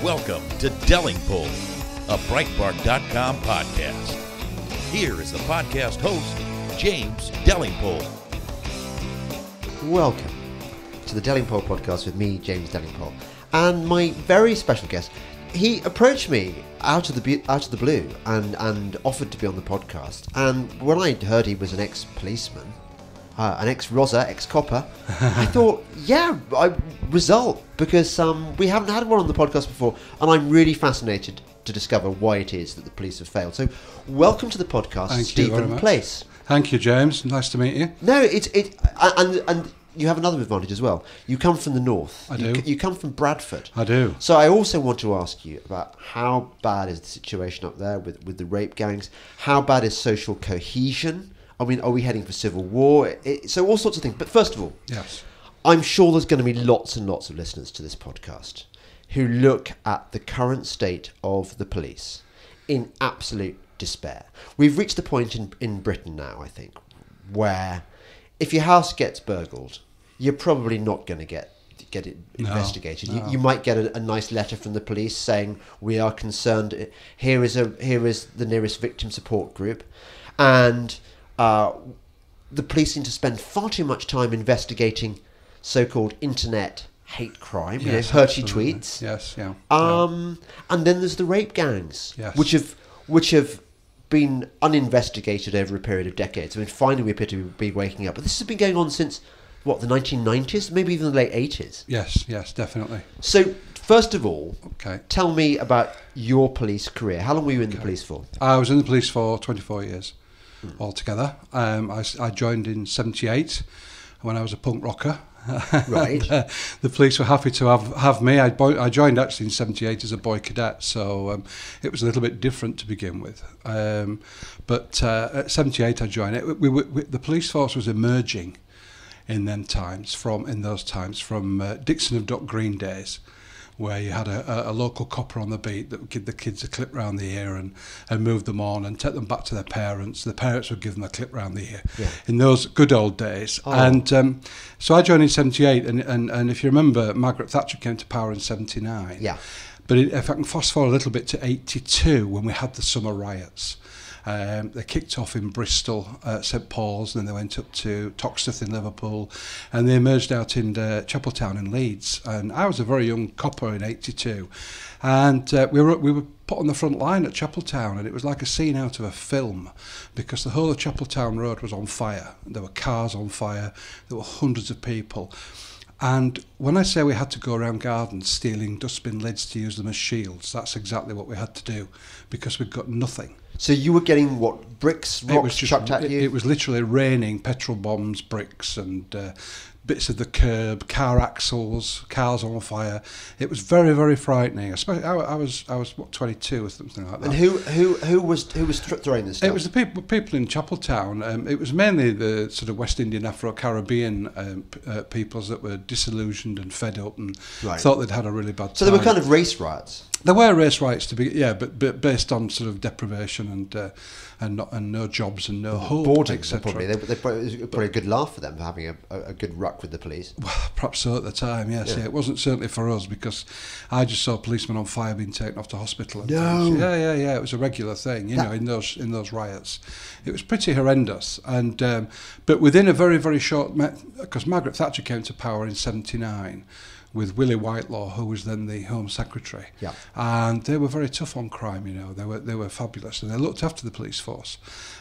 Welcome to Delingpole, a Breitbart.com podcast. Here is the podcast host, James Delingpole. Welcome to the Delingpole podcast with me, James Delingpole, and my very special guest. He approached me out of the blue and offered to be on the podcast. And when I heard he was an ex-policeman, an ex-Rosa, ex-copper, I thought, result, because we haven't had one on the podcast before, and I'm really fascinated to discover why it is that the police have failed. So, welcome to the podcast, Thank Stephen you very much. Place. Thank you, James. Nice to meet you. No, and you have another advantage as well. You come from the north. I do. You come from Bradford. I do. So I also want to ask you about how bad is the situation up there with the rape gangs? How bad is social cohesion? I mean, are we heading for civil war? So all sorts of things. But first of all, Yes. I'm sure there's going to be lots and lots of listeners to this podcast who look at the current state of the police in absolute despair. We've reached the point in Britain now, I think, where if your house gets burgled, you're probably not going to get it investigated. No. You might get a nice letter from the police saying, we are concerned, here is the nearest victim support group, and the police seem to spend far too much time investigating so-called internet hate crime, Yes, hurty absolutely. tweets. Yes, yeah. And then there's the rape gangs, Yes. which have been uninvestigated over a period of decades. I mean, finally we appear to be waking up. But this has been going on since, what, the 1990s? Maybe even the late 80s? Yes, definitely. So, first of all, Okay. tell me about your police career. How long were you in the police for? I was in the police for 24 years altogether. I joined in 78 when I was a punk rocker. Right. And, the police were happy to have me. I joined actually in 78 as a boy cadet, so it was a little bit different to begin with. But at 78 I joined it. The police force was emerging in those times from Dixon of Duck Green days, where you had a local copper on the beat that would give the kids a clip round the ear and move them on and take them back to their parents. The parents would give them a clip round the ear in those good old days. Oh. And so I joined in 78, and if you remember, Margaret Thatcher came to power in 79. Yeah. But if I can fast forward a little bit to 82, when we had the summer riots. They kicked off in Bristol, St Paul's, and then they went up to Toxteth in Liverpool, and they emerged out in Chapeltown in Leeds. And I was a very young copper in 82, and we were put on the front line at Chapeltown, and it was like a scene out of a film, because the whole of Chapeltown Road was on fire. There were cars on fire. There were hundreds of people. And when I say we had to go around gardens stealing dustbin lids to use them as shields, that's exactly what we had to do, because we'd got nothing. So you were getting, what, bricks, rocks chucked at you? It was literally raining petrol bombs, bricks, and bits of the curb, car axles, cars on fire. It was very, very frightening. Especially, I was what, 22 or something like that. And who was throwing this stuff? It was the people in Chapeltown. It was mainly the sort of West Indian, Afro-Caribbean peoples that were disillusioned and fed up and thought they'd had a really bad time. So they were kind of race riots? There were race riots but based on sort of deprivation and no jobs and no hope, boarding, etc. probably. It was probably a good laugh for them for having a good ruck with the police. Well, perhaps so at the time, yes. Yeah. It wasn't certainly for us, because I just saw policemen on fire being taken off to hospital. And things. Yeah. It was a regular thing, in those riots. It was pretty horrendous. And but within a very, very short, because Margaret Thatcher came to power in 79. With Willie Whitelaw, who was then the Home Secretary, and they were very tough on crime. They were fabulous, and they looked after the police force.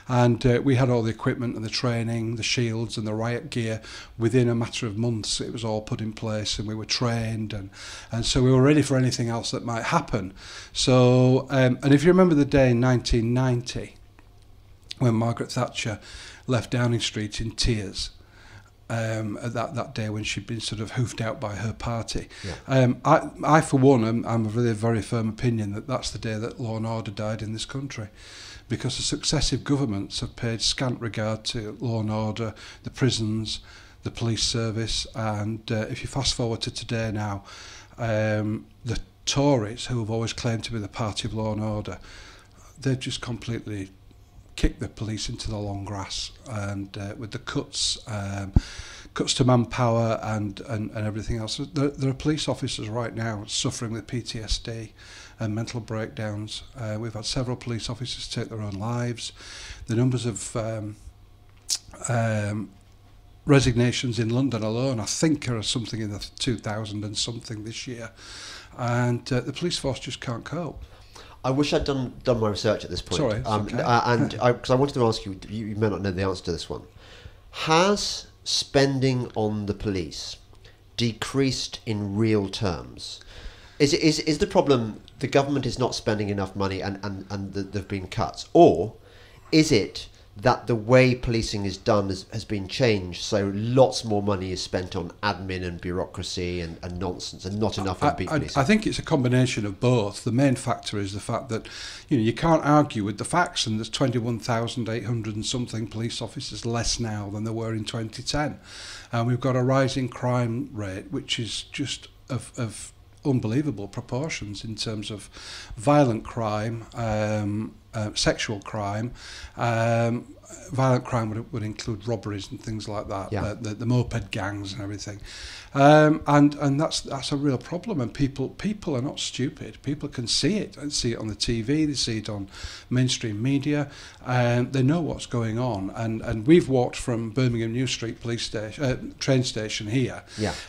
And we had all the equipment and the training, the shields and the riot gear. Within a matter of months, it was all put in place, and we were trained, and so we were ready for anything else that might happen. So, and if you remember the day in 1990 when Margaret Thatcher left Downing Street in tears. That day when she'd been sort of hoofed out by her party. I for one, I'm of a really very firm opinion that that's the day that law and order died in this country, because the successive governments have paid scant regard to law and order, the prisons, the police service, and if you fast forward to today now, the Tories, who have always claimed to be the party of law and order, they've just completely kicked the police into the long grass, and with the cuts cuts to manpower and everything else. There are police officers right now suffering with PTSD and mental breakdowns. We've had several police officers take their own lives. The numbers of resignations in London alone, I think, are something in the 2,000 and something this year. And the police force just can't cope. I wish I'd done my research at this point. Sorry, it's okay. Because I wanted to ask you, you may not know the answer to this one. Has spending on the police decreased in real terms? Is the problem the government is not spending enough money and there have been cuts? Or is it that the way policing is done has been changed, so lots more money is spent on admin and bureaucracy and nonsense, and not enough on beat policing? I think it's a combination of both. The main factor is the fact that you can't argue with the facts, and there's 21,800 and something police officers less now than there were in 2010, and we've got a rising crime rate which is just of unbelievable proportions in terms of violent crime, sexual crime. Violent crime would include robberies and things like that, the moped gangs and everything, and that's a real problem. And people are not stupid. People can see it on the TV. They see it on mainstream media, and they know what's going on. And we've walked from Birmingham New Street police station, train station here,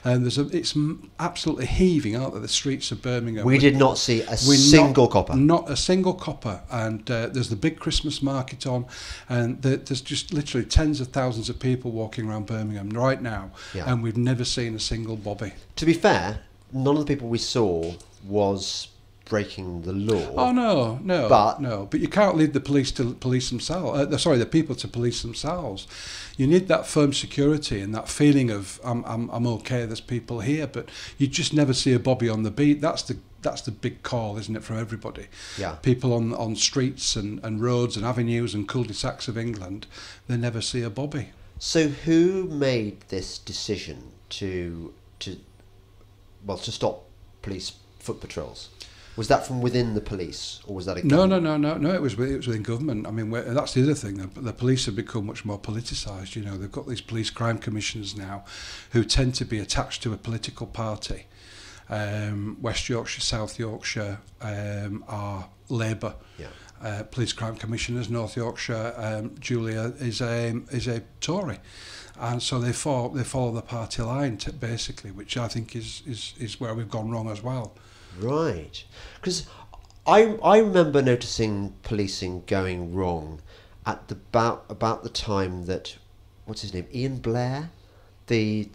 and it's absolutely heaving out of the streets of Birmingham. We did not see a single copper. Not a single copper. And there's the big Christmas market on, and there's just literally tens of thousands of people walking around Birmingham right now, and we've never seen a single bobby. To be fair, none of the people we saw was breaking the law. Oh no! But you can't leave the police to police themselves. The people to police themselves. You need that firm security and that feeling of I'm okay. There's people here, but you just never see a bobby on the beat. That's the big call, isn't it, from everybody? Yeah. People on streets and roads and avenues and cul-de-sacs of England, they never see a bobby. So who made this decision to stop police foot patrols? Was that from within the police, or was that a government? No. It was within government. I mean, that's the other thing. The police have become much more politicized. They've got these police crime commissioners now, who tend to be attached to a political party. West Yorkshire, South Yorkshire are Labour. Police crime commissioners. North Yorkshire, Julia is a Tory, and so they follow the party line basically, which I think is where we've gone wrong as well. Right, because I remember noticing policing going wrong at about the time that, what's his name, Ian Blair, the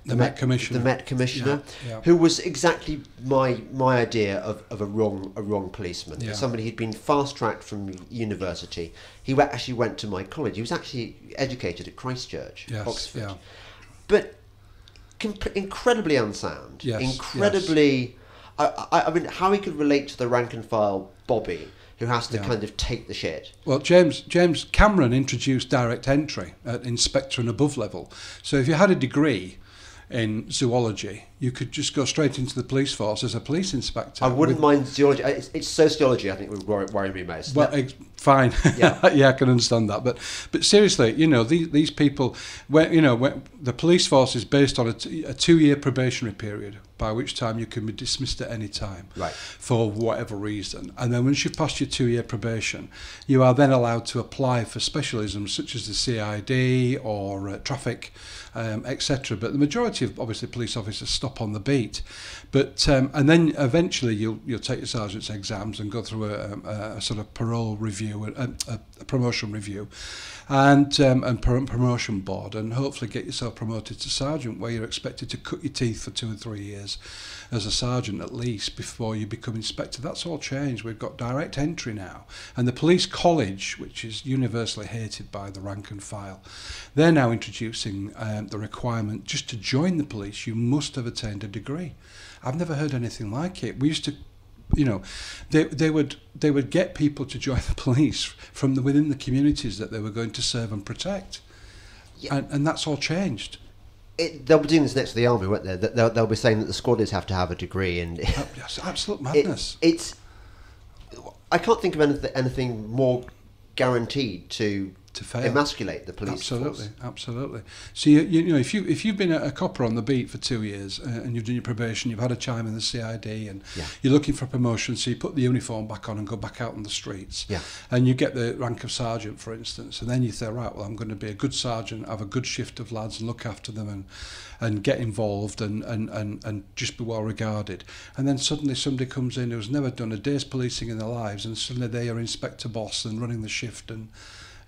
Met Commissioner, who was exactly my idea of a wrong policeman. Somebody who'd been fast tracked from university. He actually went to my college. He was actually educated at Christchurch, Oxford, but incredibly unsound. Incredibly. I mean, how he could relate to the rank and file Bobby, who has to kind of take the shit. Well, James Cameron introduced direct entry at inspector and above level. So if you had a degree in zoology, you could just go straight into the police force as a police inspector. I wouldn't mind zoology. It's sociology, I think, would worry me most. Well, fine. I can understand that. But seriously, these people, when the police force is based on a 2-year probationary period, by which time you can be dismissed at any time, for whatever reason. And then once you've passed your 2-year probation, you are then allowed to apply for specialisms such as the CID or traffic, etc. But the majority of, obviously, police officers stop on the beat. But and then eventually you'll take your sergeant's exams and go through a sort of parole review, a promotion review, and promotion board, and hopefully get yourself promoted to sergeant, where you're expected to cut your teeth for 2 or 3 years as a sergeant at least before you become inspector. That's all changed. We've got direct entry now, and the police college, which is universally hated by the rank and file, they're now introducing the requirement just to join the police you must have attained a degree. I've never heard anything like it. We used to, they would get people to join the police from within the communities that they were going to serve and protect, and that's all changed. They'll be doing this next to the army, won't they? They'll be saying that the squaddies have to have a degree, and it's absolute madness. I can't think of anything more guaranteed to to fail. Emasculate the police Absolutely, force. absolutely. So you know, if you've been a copper on the beat for 2 years and you've done your probation, you've had a time in the CID, and you're looking for promotion, so you put the uniform back on and go back out on the streets, and you get the rank of sergeant, for instance, and then you say, right, well, I'm going to be a good sergeant, have a good shift of lads, and look after them, and get involved, and just be well regarded. And then suddenly somebody comes in who's never done a day's policing in their lives, and suddenly they are inspector boss and running the shift and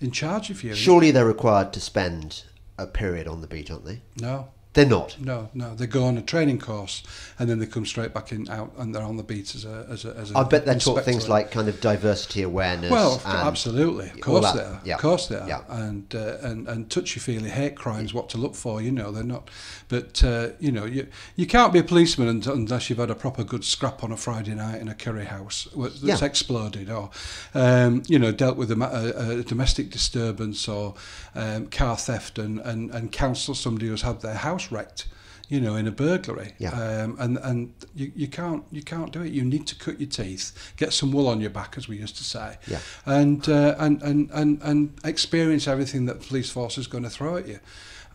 in charge of you. Surely they're required to spend a period on the beat, aren't they? No. They're not? No. They go on a training course and then they come straight back out and they're on the beat as a I bet they're taught things like kind of diversity awareness. Well, absolutely. Of course they are. Yeah. Of course they are. Yeah. And touchy-feely hate crimes, what to look for, you know, they're not. But, you know, you can't be a policeman unless you've had a proper good scrap on a Friday night in a curry house that's exploded, or, you know, dealt with a domestic disturbance or car theft and counsel somebody who's had their house wrecked, you know, in a burglary. And you can't do it. You need to cut your teeth, get some wool on your back, as we used to say, and experience everything that the police force is going to throw at you,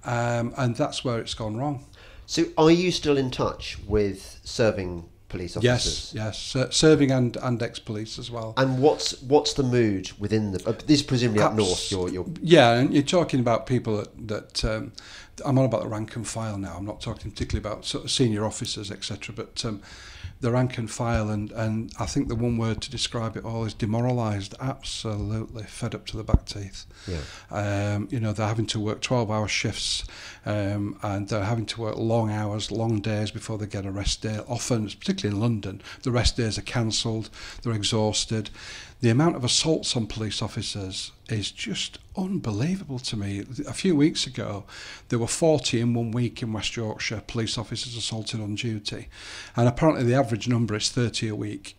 and that's where it's gone wrong. So are you still in touch with serving police officers? Yes, serving and ex-police as well. And what's the mood within the? This is presumably up north. Yeah, and you're talking about people that I'm on about the rank and file now. I'm not talking particularly about sort of senior officers, etc. But the rank and file, and I think the one word to describe it all is demoralised. Absolutely fed up to the back teeth. You know, they're having to work 12-hour shifts, and they're having to work long hours, long days before they get a rest day. Often, particularly in London, the rest days are cancelled. They're exhausted. The amount of assaults on police officers is just unbelievable to me. A few weeks ago, there were 40 in 1 week in West Yorkshire, police officers assaulted on duty. And apparently the average number is 30 a week.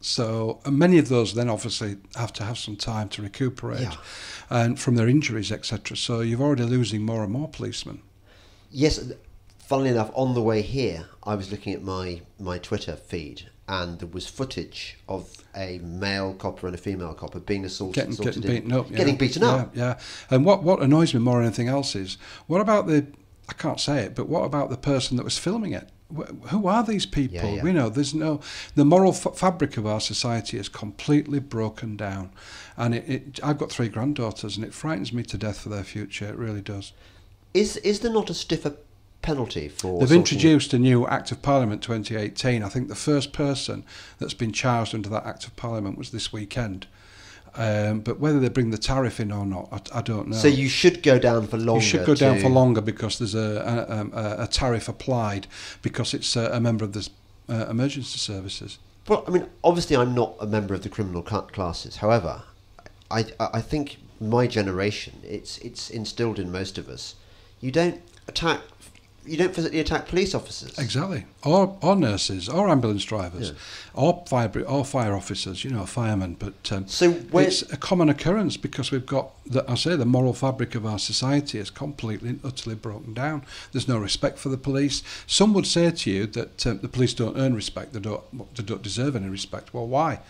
So many of those then obviously have to have some time to recuperate and from their injuries, etc. So you're already losing more and more policemen. Yes, funnily enough, on the way here, I was looking at my Twitter feed, and there was footage of a male copper and a female copper being assaulted, getting beaten up. Getting beaten up. Yeah. And what annoys me more than anything else is, what about I can't say it, but what about the person that was filming it? Who are these people? You know, the moral fabric of our society is completely broken down. And I've got 3 granddaughters, and it frightens me to death for their future. It really does. Is there not a stiffer penalty for? They've introduced a new Act of Parliament 2018. I think the first person that's been charged under that Act of Parliament was this weekend. But whether they bring the tariff in or not, I don't know. So you should go down for longer. You should go down for longer because there's a tariff applied because it's a member of the emergency services. Well, I mean, obviously I'm not a member of the criminal classes. However, I think my generation, it's instilled in most of us. You don't physically attack police officers. Exactly, or nurses, or ambulance drivers, or fire officers. You know, firemen. But it's a common occurrence because we've got the moral fabric of our society is completely and utterly broken down. There's no respect for the police. Some would say to you that the police don't earn respect. They don't deserve any respect. Well, why?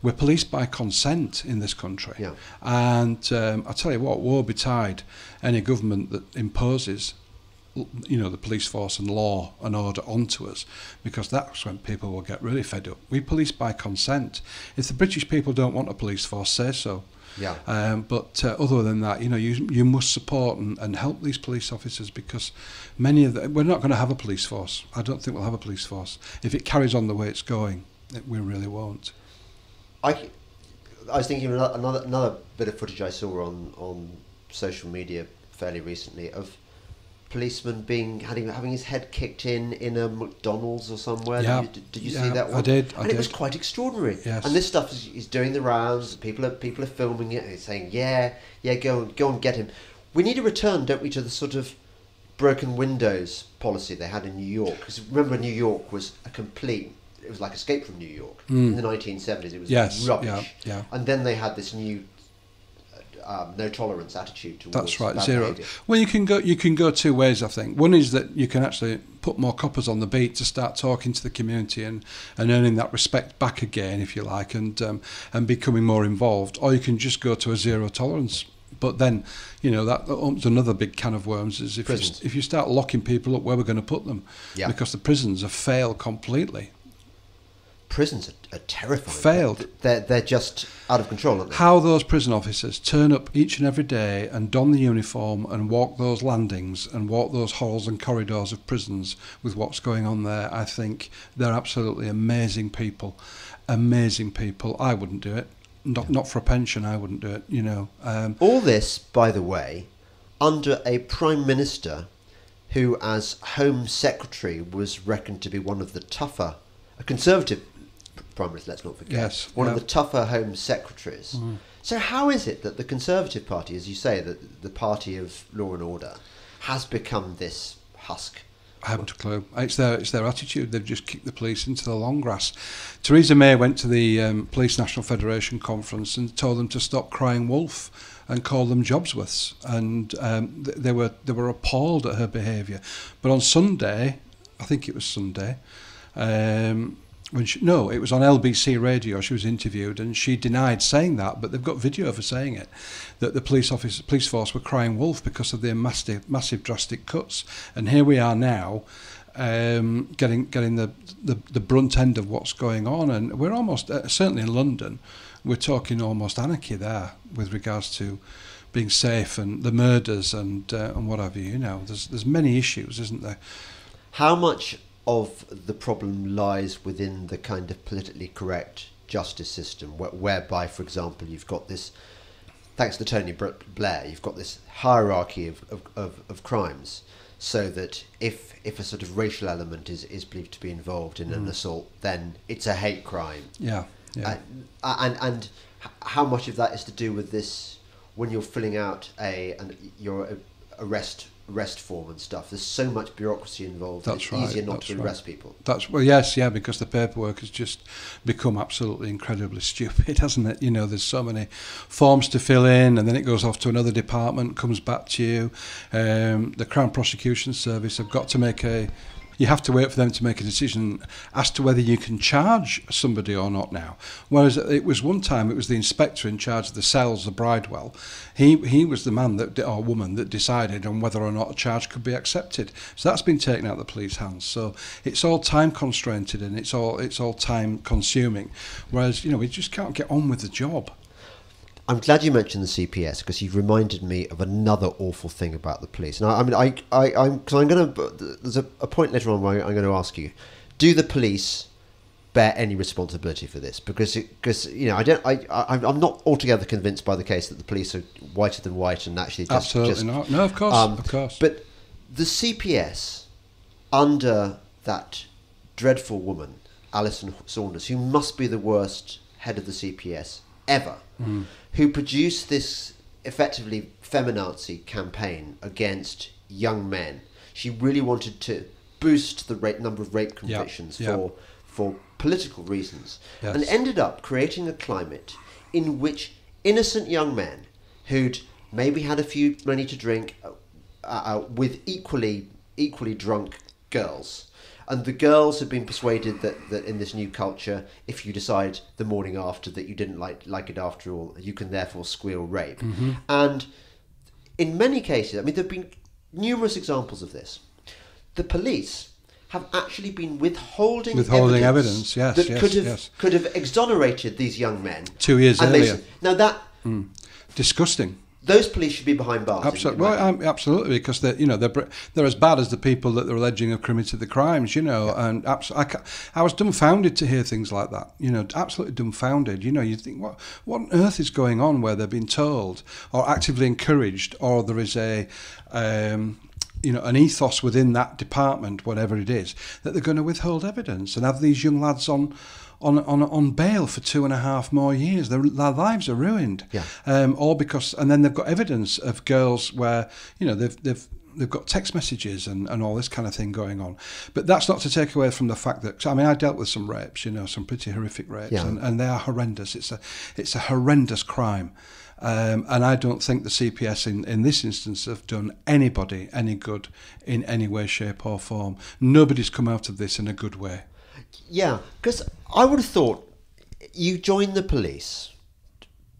We're policed by consent in this country, and I tell you what, woe betide any government that imposes, you know, the police force and law and order onto us, because that's when people will get really fed up. We police by consent. If the British people don't want a police force, say so. But other than that, you know, you must support and help these police officers, because we're not going to have a police force. I don't think we'll have a police force if it carries on the way it's going. We really won't. I was thinking of another bit of footage I saw on social media fairly recently of policeman having his head kicked in a McDonald's or somewhere. Did you see that one? I did. It was quite extraordinary. Yes. And this stuff is doing the rounds. People are filming it. And saying, go and get him. We need to return, don't we, to the sort of broken windows policy they had in New York? Because remember, New York was it was like Escape from New York in the 1970s. It was rubbish. And then they had this new no tolerance attitude towards That's right, bad zero. behaviour. Well, you can go two ways, I think. One is that you can actually put more coppers on the beat to start talking to the community and earning that respect back again, if you like, and becoming more involved. Or you can just go to a zero tolerance. But then, that opens another big can of worms, is if you start locking people up, where we're going to put them. Yeah. Because the prisons have failed completely. Prisons are terrifying. Failed. They're just out of control, aren't they? How those prison officers turn up each and every day and don the uniform and walk those landings and walk those halls and corridors of prisons with what's going on there, I think they're absolutely amazing people. Amazing people. I wouldn't do it. Not for a pension, I wouldn't do it, All this, by the way, under a Prime Minister who, as Home Secretary, was reckoned to be one of the tougher, a Conservative Prime Minister, let's not forget, yes, one of the tougher Home Secretaries. Mm. So how is it that the Conservative Party, as you say, the party of law and order, has become this husk? I haven't a clue. It's their attitude. They've just kicked the police into the long grass. Theresa May went to the Police National Federation conference and told them to stop crying wolf and call them Jobsworths. And they were appalled at her behaviour. But on Sunday, I think it was Sunday, it was on LBC radio, she was interviewed, and she denied saying that, but they've got video of her saying it, that the police force were crying wolf because of their massive drastic cuts. And here we are now, getting the brunt end of what's going on, and we're almost, certainly in London, we're talking almost anarchy there with regards to being safe and the murders and what have you. There's many issues, isn't there? How much of the problem lies within the kind of politically correct justice system, whereby, for example, you've got this, thanks to Tony Blair, you've got this hierarchy of crimes, so that if a sort of racial element is believed to be involved in an assault, then it's a hate crime. Yeah. And how much of that is to do with this, when you're filling out your arrest form and stuff, there's so much bureaucracy involved. It's easier not to arrest people. Because the paperwork has just become absolutely incredibly stupid, hasn't it? There's so many forms to fill in, and then it goes off to another department, comes back to you. The Crown Prosecution Service have got to you have to wait for them to make a decision as to whether you can charge somebody or not now. Whereas it was one time, it was the inspector in charge of the cells, the Bridewell. He was the man or woman that decided on whether or not a charge could be accepted. So that's been taken out of the police hands. So it's all time constrained and it's all time consuming. Whereas, we just can't get on with the job. I'm glad you mentioned the CPS, because you've reminded me of another awful thing about the police. Now, there's a point later on where I'm going to ask you, do the police bear any responsibility for this? Because I'm not altogether convinced by the case that the police are whiter than white and actually absolutely not. No, of course. But the CPS, under that dreadful woman, Alison Saunders, who must be the worst head of the CPS ever, who produced this effectively feminazi campaign against young men. She really wanted to boost the number of rape convictions for political reasons, and ended up creating a climate in which innocent young men who'd maybe had a few money to drink with equally drunk girls. And the girls have been persuaded that in this new culture, if you decide the morning after that you didn't like it after all, you can therefore squeal rape. Mm-hmm. And in many cases, there have been numerous examples of this. The police have actually been withholding evidence could have exonerated these young men 2 years earlier. Disgusting. Those police should be behind bars. Absolutely, absolutely, because they're as bad as the people that they're alleging have committed the crimes. And I was dumbfounded to hear things like that. Absolutely dumbfounded. You think, what on earth is going on where they're being told or actively encouraged, or there is an ethos within that department, whatever it is, that they're going to withhold evidence and have these young lads on bail for 2.5 more years. Their lives are ruined. All because, and then they've got evidence of girls where they've got text messages and all this kind of thing going on. But that's not to take away from the fact that I dealt with some rapes, some pretty horrific rapes, and they are horrendous. It's a horrendous crime. And I don't think the CPS in this instance have done anybody any good in any way, shape or form. Nobody's come out of this in a good way. Yeah, because I would have thought you joined the police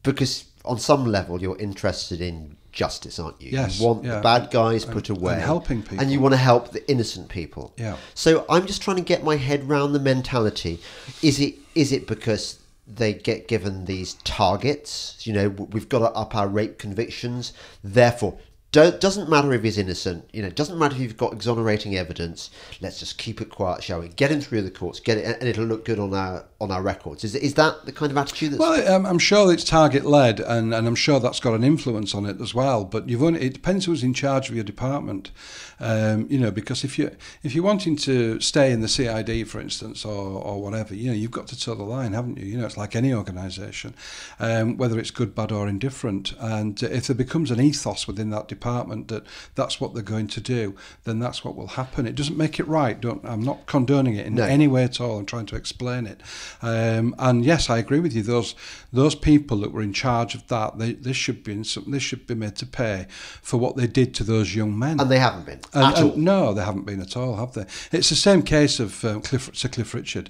because on some level you're interested in justice, aren't you? Yes. You want the bad guys put away. And helping people. And you want to help the innocent people. Yeah. So I'm just trying to get my head around the mentality. Is it because they get given these targets? You know, we've got to up our rape convictions. Therefore, doesn't matter if he's innocent. You know, doesn't matter if you've got exonerating evidence. Let's just keep it quiet, shall we? Get him through the courts, get it, and it'll look good on our records. Is that the kind of attitude? Well, I'm sure it's target led, and I'm sure that's got an influence on it as well. But it depends who's in charge of your department. You know, because if you're wanting to stay in the CID, for instance, or whatever, you know, you've got to toe the line, haven't you? You know, it's like any organisation, whether it's good, bad, or indifferent. And if there becomes an ethos within that department that's what they're going to do, then that's what will happen. It doesn't make it right. I'm not condoning it in any way at all. I'm trying to explain it. And yes, I agree with you. Those people that were in charge of that, they should be made to pay for what they did to those young men. And they haven't been. At all. No, they haven't been at all, have they? It's the same case of Sir Cliff Richard.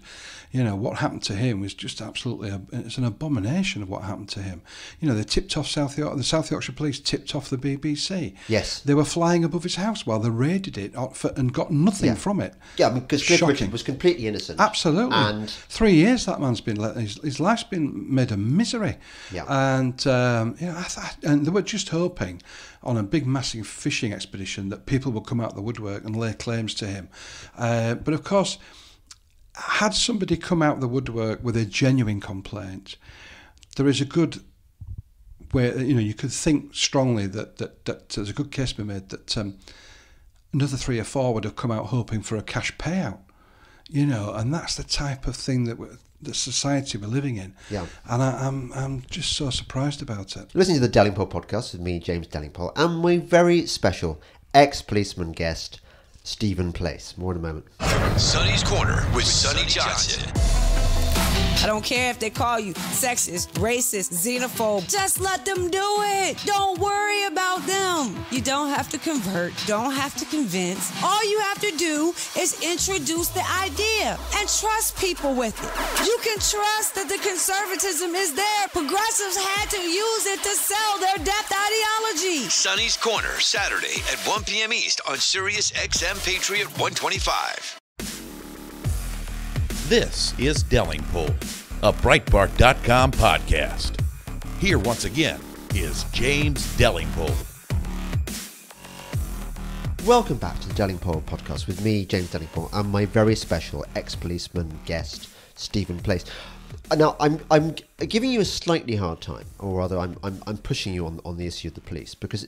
You know, what happened to him was just absolutely, it's an abomination of what happened to him. You know, they tipped off the South Yorkshire Police tipped off the BBC. Yes. They were flying above his house while they raided it and got nothing from it. Yeah, I mean, because Cliff Richard was completely innocent. Absolutely. And 3 years that man's been let, his life's been made a misery. Yeah. And, you know, and they were just hoping on a big, massive fishing expedition that people would come out of the woodwork and lay claims to him. But of course, had somebody come out of the woodwork with a genuine complaint, there is a good way, you know, you could think strongly that there's a good case to be made that another 3 or 4 would have come out hoping for a cash payout, you know, and that's the type of thing that the society we're living in. Yeah. And I'm just so surprised about it. Listening to the Delingpole podcast with me, James Delingpole, and my very special ex-policeman guest, Stephen Place. More in a moment. Sonny's Corner with Sonny Johnson. I don't care if they call you sexist, racist, xenophobe. Just let them do it. Don't worry about them. You don't have to convert, don't have to convince. All you have to do is introduce the idea and trust people with it. You can trust that the conservatism is there. Progressives had to use it to sell their death ideology. Sonny's Corner, Saturday at 1 p.m. East on Sirius XM Patriot 125. This is Delingpole, a Breitbart.com podcast. Here once again is James Delingpole. Welcome back to the Delingpole podcast with me, James Delingpole, and my very special ex-policeman guest, Stephen Place. Now, I'm giving you a slightly hard time, or rather, I'm pushing you on the issue of the police because,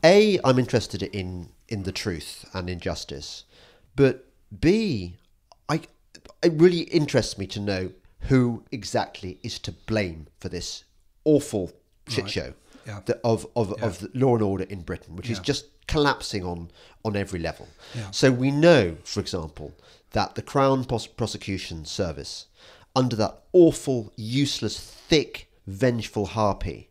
A, I'm interested in the truth and in justice, but B, it really interests me to know who exactly is to blame for this awful shit show of law and order in Britain, which is just collapsing on every level. Yeah. So we know, for example, that the Crown Prosecution Service, under that awful, useless, thick, vengeful harpy,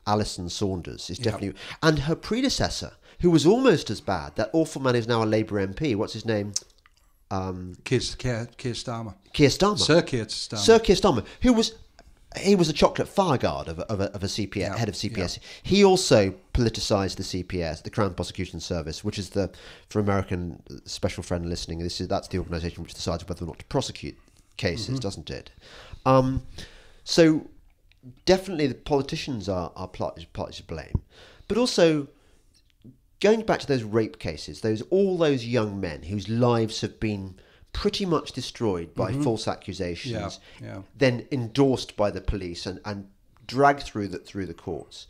Alison Saunders, is definitely... And her predecessor, who was almost as bad, that awful man who's now a Labour MP, what's his name? Keir Starmer. Keir Starmer. Sir Keir Starmer. Sir Keir Starmer, who was... He was a chocolate fireguard of a CPS, head of CPS. Yeah. He also politicised the CPS, the Crown Prosecution Service, which is for American special friend listening, that's the organisation which decides whether or not to prosecute cases, doesn't it? So definitely the politicians are partly to blame, but also going back to those rape cases, all those young men whose lives have been pretty much destroyed by false accusations, then endorsed by the police and dragged through the courts.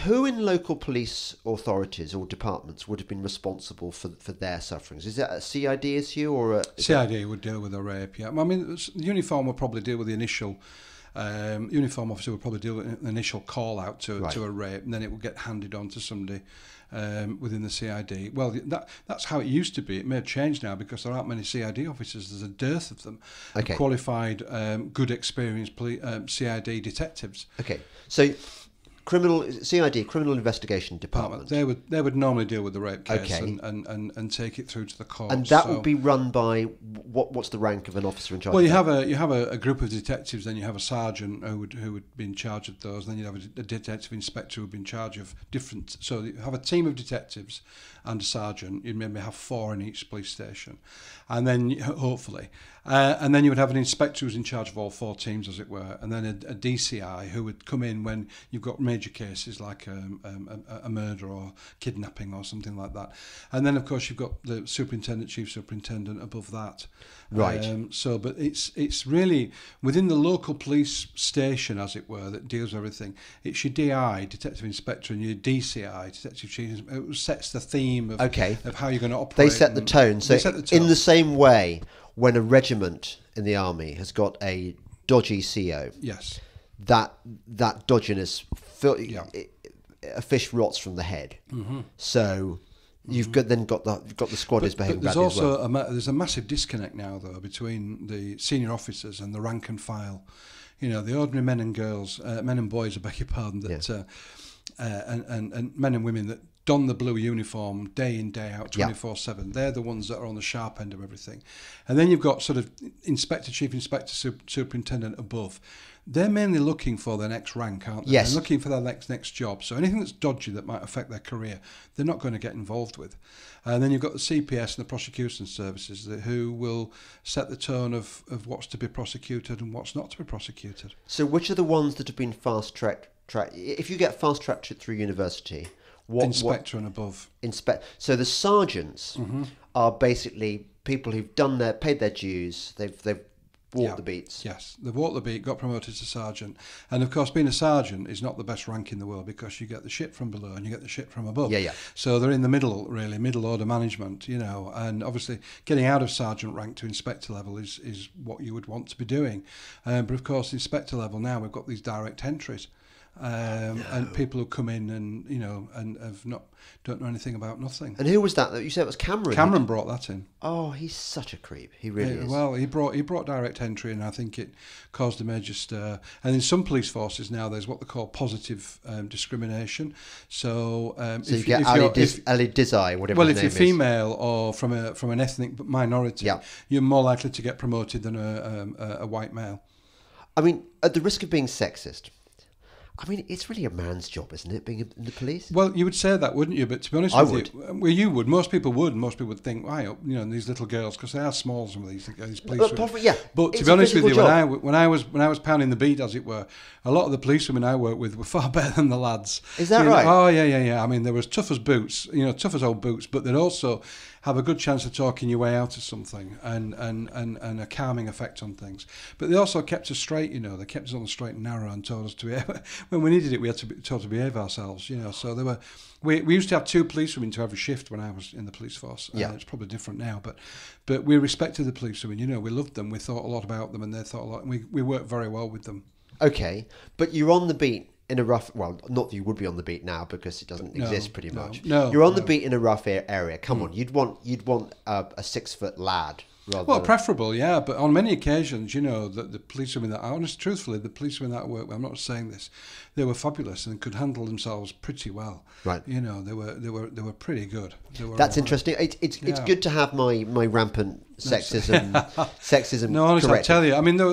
Who in local police authorities or departments would have been responsible for their sufferings? Is that a CID issue or a... CID would deal with a rape, yeah. I mean, the uniform would probably deal with the initial Uniform officer would probably do an initial call out to a rape, and then it would get handed on to somebody within the CID. Well, that's how it used to be. It may have changed now because there aren't many CID officers. There's a dearth of them. Okay. Qualified, good, experienced CID detectives. Okay, so criminal investigation department. They would normally deal with the rape case Okay. and take it through to the court. And that would be run by what's the rank of an officer in charge? Well, of you have a group of detectives, then you have a sergeant who would be in charge of those, then you have a detective inspector who would be in charge of different. So you have a team of detectives and a sergeant. You'd maybe have 4 in each police station, and then hopefully, and then you would have an inspector who's in charge of all 4 teams, as it were, and then a DCI who would come in when you've got major cases like a murder or kidnapping or something like that, and then of course you've got the superintendent, chief superintendent above that. Right. But it's really within the local police station, as it were, that deals with everything. It's your DI, detective inspector, and your DCI, detective chief. It sets the theme of how you're going to operate. They set the tone. So in the same way, when a regiment in the army has got a dodgy CO, yes, that dodginess, a fish rots from the head. Mm-hmm. So you've got the squatters behaving badly as well. There's a massive disconnect now, though, between the senior officers and the rank and file. You know, the ordinary men and girls, men and boys, I beg your pardon, that and men and women that don the blue uniform day in, day out, 24/7. They're the ones that are on the sharp end of everything. And then you've got sort of inspector, chief inspector, superintendent above. They're mainly looking for their next rank, aren't they? Yes. They're looking for their next job. So anything that's dodgy that might affect their career, they're not going to get involved with. And then you've got the CPS and the prosecution services who will set the tone of what's to be prosecuted and what's not to be prosecuted. So which are the ones that have been fast-tracked? If you get fast-tracked through university... Inspector and above. So the sergeants are basically people who've paid their dues. They've walked the beats. Yes, they've walked the beat, got promoted to sergeant, and of course, being a sergeant is not the best rank in the world because you get the shit from below and you get the shit from above. Yeah. So they're in the middle, really, middle order management, you know. And obviously, getting out of sergeant rank to inspector level is what you would want to be doing. But of course, inspector level now we've got these direct entries. And people who come in and don't know anything about nothing. And who was that? You said it was Cameron. Cameron brought that in. Oh, he's such a creep. He really is. Well, he brought direct entry, and I think it caused a major stir. And in some police forces now, there's what they call positive discrimination. So you get Ali Dizai, whatever. Well, his if name you're is. female or from an ethnic minority, you're more likely to get promoted than a white male. I mean, at the risk of being sexist, I mean, it's really a man's job, isn't it, being in the police? Well, you would say that, wouldn't you? But to be honest with you, well, you would. Most people would. Most people would think, why, these little girls, because they are small, some of these police women. But to be honest with you, when I was pounding the beat, as it were, a lot of the police women I worked with were far better than the lads. Is that right? Oh, yeah. I mean, they were as tough as boots, tough as old boots, but they'd also have a good chance of talking your way out of something and a calming effect on things. But they also kept us straight, they kept us on the straight and narrow and told us to behave. When we needed it, we had to be told to behave ourselves, So we used to have 2 policewomen to every shift when I was in the police force. It's probably different now, but we respected the policewomen, we loved them, we thought a lot about them, and they thought a lot, and we worked very well with them. Okay, but you're on the beat in a rough... Well, not that you would be on the beat now because it doesn't exist pretty much. You're on the beat in a rough area. Come on, you'd want a 6-foot lad rather than... preferable, yeah, but on many occasions, the policewomen that... Truthfully, the policewomen that I work with, I'm not saying this, they were fabulous and could handle themselves pretty well. Right. They were pretty good. That's interesting. It's good to have my rampant sexism No, honestly, corrected. I tell you, I mean, there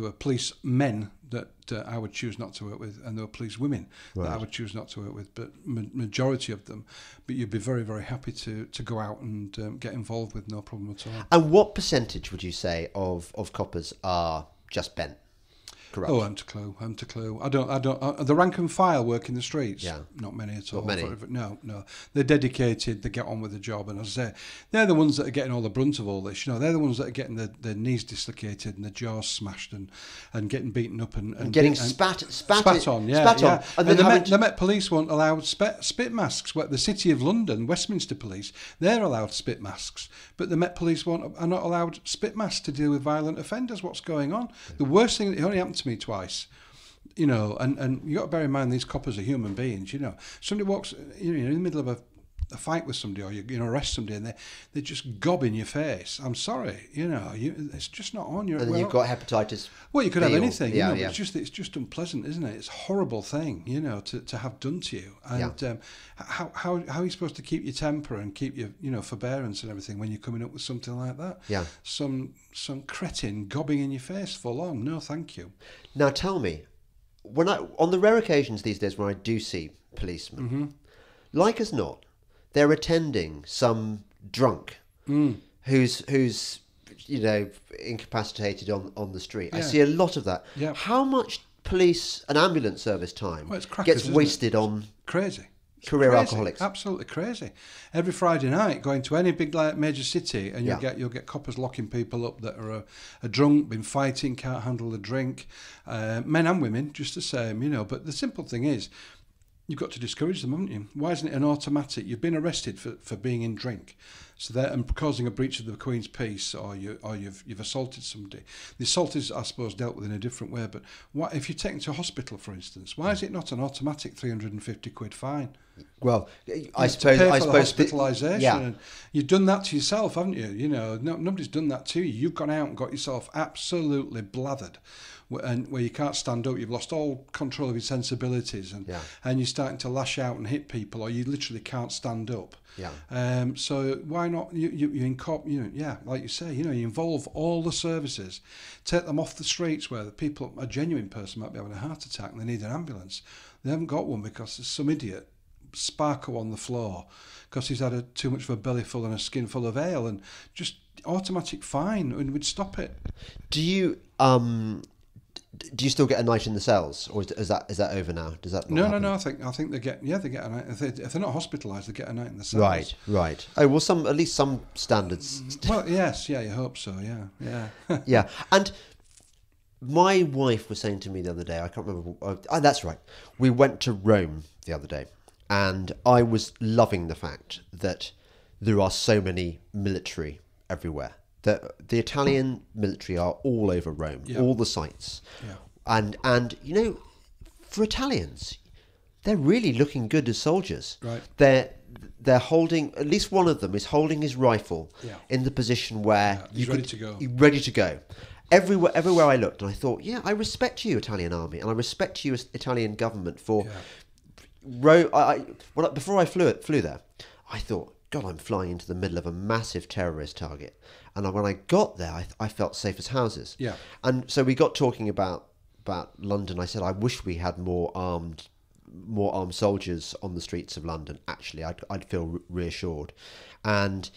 were police men that I would choose not to work with, and there were police women that I would choose not to work with, but majority of them. But you'd be very, very happy to go out and get involved with, no problem at all. And what percentage would you say of coppers are just bent? corrupt? Oh, I'm to clue. I don't. The rank and file work in the streets. Yeah. Not many at all. Not many. No. They're dedicated. They get on with the job, and as I say, they're the ones that are getting all the brunt of all this. They're the ones that are getting their knees dislocated and their jaws smashed and getting beaten up and getting spat on. Yeah. And And then the Met Police won't allow spit masks. The City of London, Westminster Police, they're allowed spit masks, but the Met Police are not allowed spit masks to deal with violent offenders. What's going on? The worst thing, it only happened to me twice, and you got to bear in mind these coppers are human beings. Somebody walks, in the middle of a fight with somebody, or you arrest somebody, and they just gob in your face. I'm sorry, it's just not on. And then you've got hepatitis. Well, you could have anything. Yeah. It's just unpleasant, isn't it? It's a horrible thing, to have done to you. And how are you supposed to keep your temper and keep your forbearance and everything when you're coming up with something like that? Yeah. Some cretin gobbing in your face for long. No, thank you. Now tell me, on the rare occasions these days when I do see policemen, like as not, they're attending some drunk who's incapacitated on the street. Yeah. I see a lot of that. Yeah. How much police and ambulance service time crackers, gets wasted on crazy career crazy. alcoholics? Absolutely crazy. Every Friday night, going to any big major city, and you'll get coppers locking people up that are drunk, been fighting, can't handle the drink, men and women, just the same. But the simple thing is, you've got to discourage them, haven't you? Why isn't it an automatic? You've been arrested for being in drink, so that and causing a breach of the Queen's peace, or you've assaulted somebody. The assault is, I suppose, dealt with in a different way. But what if you're taken to a hospital, for instance? Why is it not an automatic £350 fine? Well, I suppose suppose hospitalisation. And you've done that to yourself, haven't you? Nobody's done that to you. You've gone out and got yourself absolutely blathered, and where you can't stand up, you've lost all control of your sensibilities, and you're starting to lash out and hit people, or you literally can't stand up. Yeah. So why not you like you say, you involve all the services, take them off the streets where a genuine person might be having a heart attack and they need an ambulance. They haven't got one because there's some idiot sparkle on the floor because he's had too much of a belly full and a skin full of ale, and just automatic fine, and we'd stop it. Do you still get a night in the cells, or is that over now? Does that not happen? No. I think they get a night. If they're not hospitalised, they get a night in the cells. Right. Oh well, at least some standards. Well, yes, you hope so. Yeah. Yeah, and my wife was saying to me the other day, I can't remember. That's right. We went to Rome the other day, and I was loving the fact that there are so many military everywhere. The Italian military are all over Rome, all the sites. Yeah. And for Italians, they're really looking good as soldiers. Right. They're holding, at least one of them is holding his rifle in the position where he's ready to go. Ready to go. Everywhere I looked, and I thought, I respect you, Italian army, and I respect you, Italian government, for. Before I flew there, I thought, God, I'm flying into the middle of a massive terrorist target. And when I got there, I felt safe as houses. Yeah. And so we got talking about London. I said, I wish we had more armed soldiers on the streets of London. Actually, I'd feel reassured. And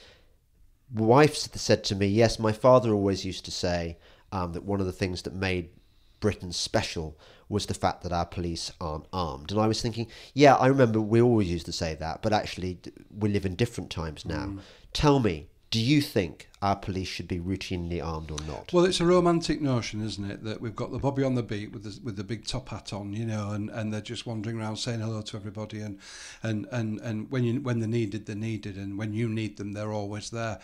my wife said to me, yes, my father always used to say that one of the things that made Britain special was the fact that our police aren't armed. And I was thinking, I remember we always used to say that, but actually we live in different times now. Tell me, do you think our police should be routinely armed or not? Well, it's a romantic notion, isn't it, that we've got the bobby on the beat with the big top hat on, and they're just wandering around saying hello to everybody, and when they're needed, and when you need them, they're always there.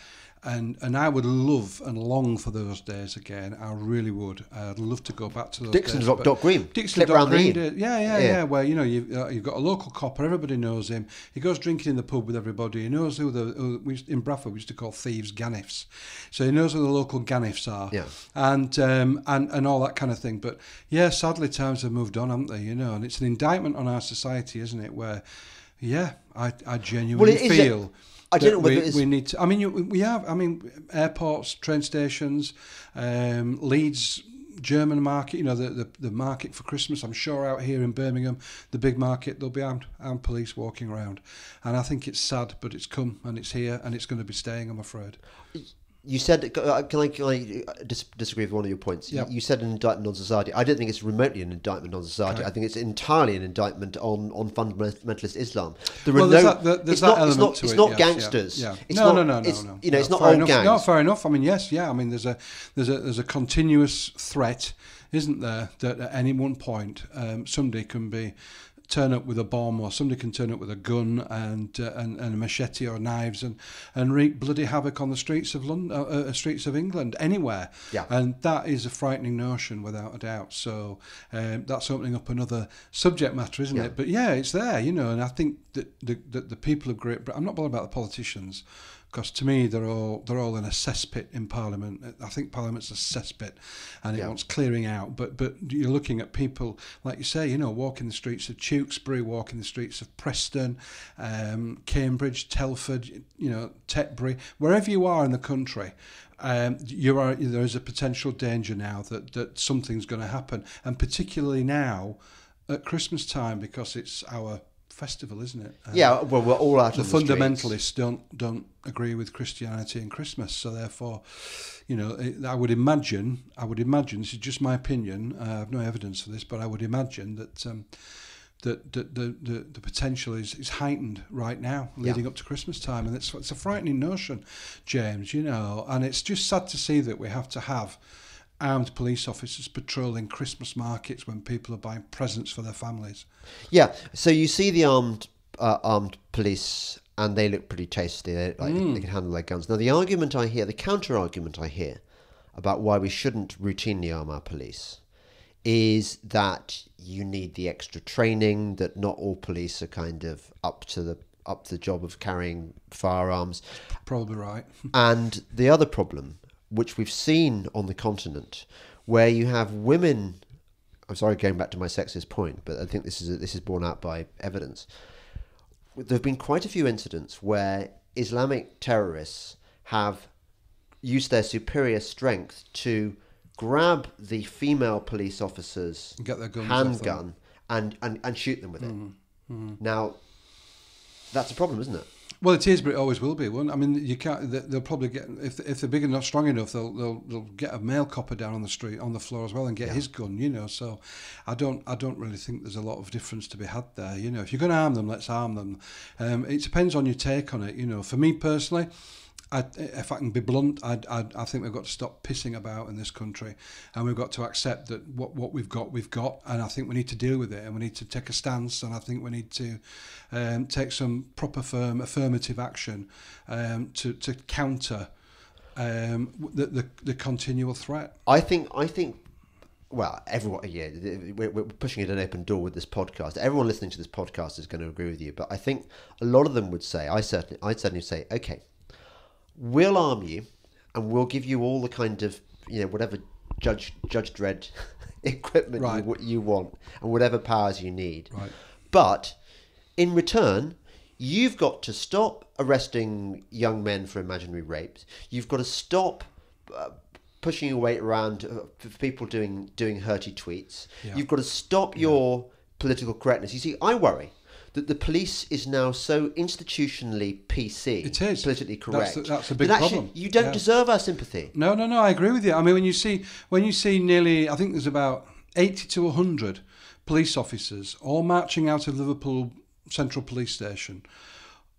And I would love and long for those days again. I really would. I'd love to go back to those days. Dixon Green. Dixon Green. Yeah. Where you've got a local copper. Everybody knows him. He goes drinking in the pub with everybody. He knows who in Bradford we used to call thieves ganniffs. So he knows who the local ganniffs are. Yeah. And all that kind of thing. But sadly times have moved on, haven't they? And it's an indictment on our society, isn't it? Where I genuinely feel. I don't know whether we need to. I mean, we have. I mean, airports, train stations, Leeds, German market. The market for Christmas. I'm sure out here in Birmingham, the big market, there'll be armed police walking around, and I think it's sad, but it's come and it's here and it's going to be staying. I'm afraid. You said, can I disagree with one of your points? Yep. You said an indictment on society. I don't think it's remotely an indictment on society. Okay. I think it's entirely an indictment on fundamentalist Islam. There's that element to it. It's not yes, gangsters. Yeah. It's No. You know, it's not fair old enough. gangs. No, fair enough. I mean, yes, yeah. I mean, there's a continuous threat, isn't there? That at any one point, somebody can turn up with a bomb, or somebody can turn up with a gun and a machete or knives and wreak bloody havoc on the streets of London, streets of England, anywhere. Yeah. And that is a frightening notion, without a doubt. So that's opening up another subject matter, isn't it? But yeah, it's there, you know. And I think that the people of Great Britain, I'm not bothered about the politicians, because to me they're all in a cesspit in Parliament. I think Parliament's a cesspit, and it wants clearing out. But you're looking at people, like you say, you know, walking the streets of Tewkesbury, walking the streets of Preston, Cambridge, Telford, you know, Tetbury, wherever you are in the country. There is a potential danger now that something's going to happen, and particularly now at Christmas time, because it's our festival, isn't it? Well, we're all out of the fundamentalists don't agree with Christianity and Christmas, so therefore, you know, I would imagine, this is just my opinion, I have no evidence for this, but I would imagine that the potential is heightened right now, leading up to Christmas time, and it's a frightening notion, James, you know, and it's just sad to see that we have to have armed police officers patrolling Christmas markets when people are buying presents for their families. Yeah, so you see the armed police, and they look pretty tasty. They can handle their guns. Now, the counter argument I hear about why we shouldn't routinely arm our police is that you need the extra training, that not all police are kind of up to the job of carrying firearms. Probably right. And the other problem, which we've seen on the continent, where you have women. I'm sorry, going back to my sexist point, but I think this is borne out by evidence. There have been quite a few incidents where Islamic terrorists have used their superior strength to grab the female police officer's handgun and shoot them with it. Mm-hmm. Now, that's a problem, isn't it? Well, it is, but it always will be. I mean, you can't. They'll probably get, if they're big enough, strong enough, they'll get a male copper down on the street, on the floor as well, and get his gun. You know, so I don't really think there's a lot of difference to be had there. You know, if you're going to arm them, let's arm them. It depends on your take on it. You know, for me personally, if I can be blunt, I think we've got to stop pissing about in this country, and we've got to accept that what we've got, and I think we need to deal with it, and we need to take a stance, and I think we need to take some proper affirmative action to counter the continual threat. I think. Well, everyone, we're pushing it an open door with this podcast. Everyone listening to this podcast is going to agree with you, but I think a lot of them would say, I'd certainly say, okay, we'll arm you, and we'll give you all the kind of, you know, whatever Judge Dredd equipment you want, and whatever powers you need. Right. But in return, you've got to stop arresting young men for imaginary rapes. You've got to stop pushing your weight around for people doing hurty tweets. Yeah. You've got to stop your political correctness. You see, I worry that the police is now so institutionally PC, it is politically correct. That's a big problem. You don't deserve our sympathy. No, I agree with you. I mean, when you see nearly, I think there's about 80 to 100 police officers all marching out of Liverpool Central Police Station,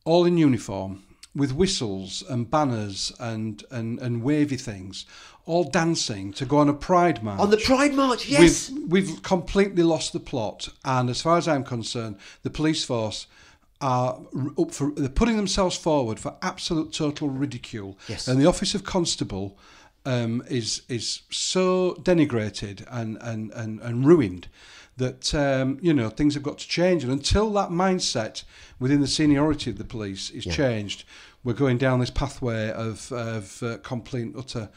all in uniform, with whistles and banners and wavy things, all dancing to go on a Pride March. On the Pride March, yes! We've completely lost the plot, and as far as I'm concerned, the police force they're putting themselves forward for absolute total ridicule. Yes. And the office of constable is so denigrated and ruined that you know, things have got to change, and until that mindset within the seniority of the police is changed, we're going down this pathway of complete and utter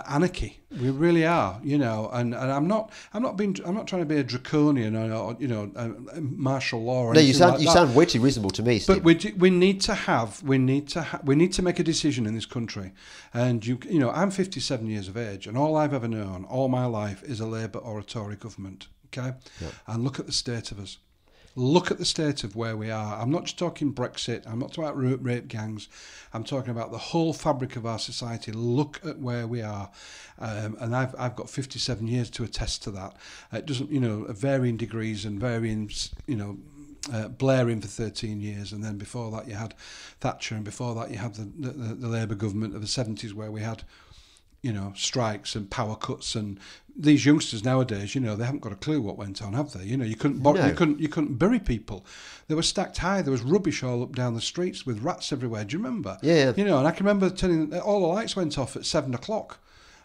anarchy. We really are, you know, and I'm not trying to be a draconian or you know, martial law or anything like that. You sound way too reasonable to me, Steve. But we need to make a decision in this country, and you know, I'm 57 years of age, and all I've ever known all my life is a Labour or a Tory government. Okay, and look at the state of us. Look at the state of where we are. I'm not just talking Brexit. I'm not talking about rape gangs. I'm talking about the whole fabric of our society. Look at where we are. And I've got 57 years to attest to that. It doesn't, varying degrees and varying, Blair in for 13 years, and then before that you had Thatcher, and before that you had the Labour government of the 70s, where we had strikes and power cuts, and these youngsters nowadays, they haven't got a clue what went on, have they? You couldn't bury people. They were stacked high. There was rubbish all up down the streets with rats everywhere. Do you remember? Yeah. And I can remember telling all the lights went off at 7 o'clock.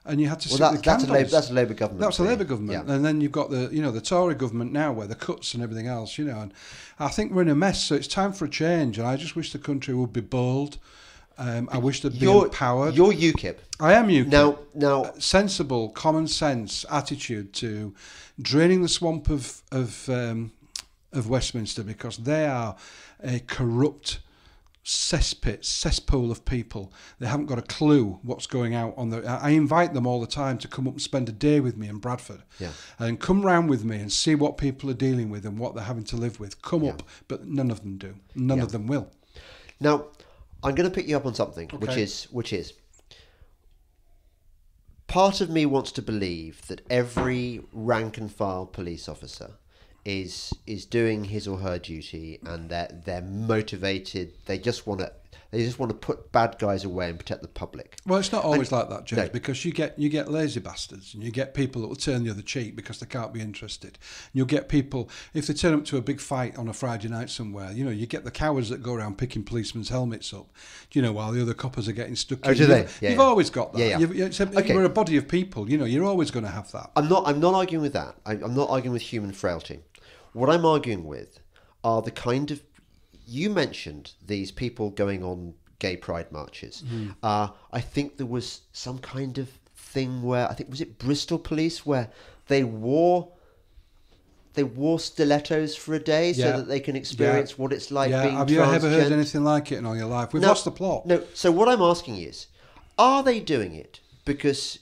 And you had to sit with candles. That's a Labour government. That's a Labour government, yeah. And then you've got the Tory government now, where the cuts and everything else, And I think we're in a mess. So it's time for a change. And I just wish the country would be bold. I wish they'd be empowered. You're UKIP. I am UKIP. Now, sensible, common sense attitude to draining the swamp of Westminster, because they are a corrupt cesspool of people. They haven't got a clue what's going out on the. I invite them all the time to come up and spend a day with me in Bradford, and come round with me and see what people are dealing with and what they're having to live with. Come up, but none of them do. None of them will. Now, I'm going to pick you up on something, okay. which is part of me wants to believe that every rank and file police officer is doing his or her duty, and they're motivated. They just want to put bad guys away and protect the public. Well, it's not always like that, James, because you get lazy bastards, and you get people that will turn the other cheek because they can't be interested. And you'll get people, if they turn up to a big fight on a Friday night somewhere, you get the cowards that go around picking policemen's helmets up, while the other coppers are getting stuck in. Do they? You've always got that. Yeah. We're a body of people, you're always going to have that. I'm not arguing with that. I'm not arguing with human frailty. What I'm arguing with are the kind of... You mentioned these people going on gay pride marches. I think there was some kind of thing where... was it Bristol Police, where they wore stilettos for a day so that they can experience what it's like being transgender. Have you ever heard anything like it in all your life? We've lost the plot. No, so what I'm asking is, are they doing it because...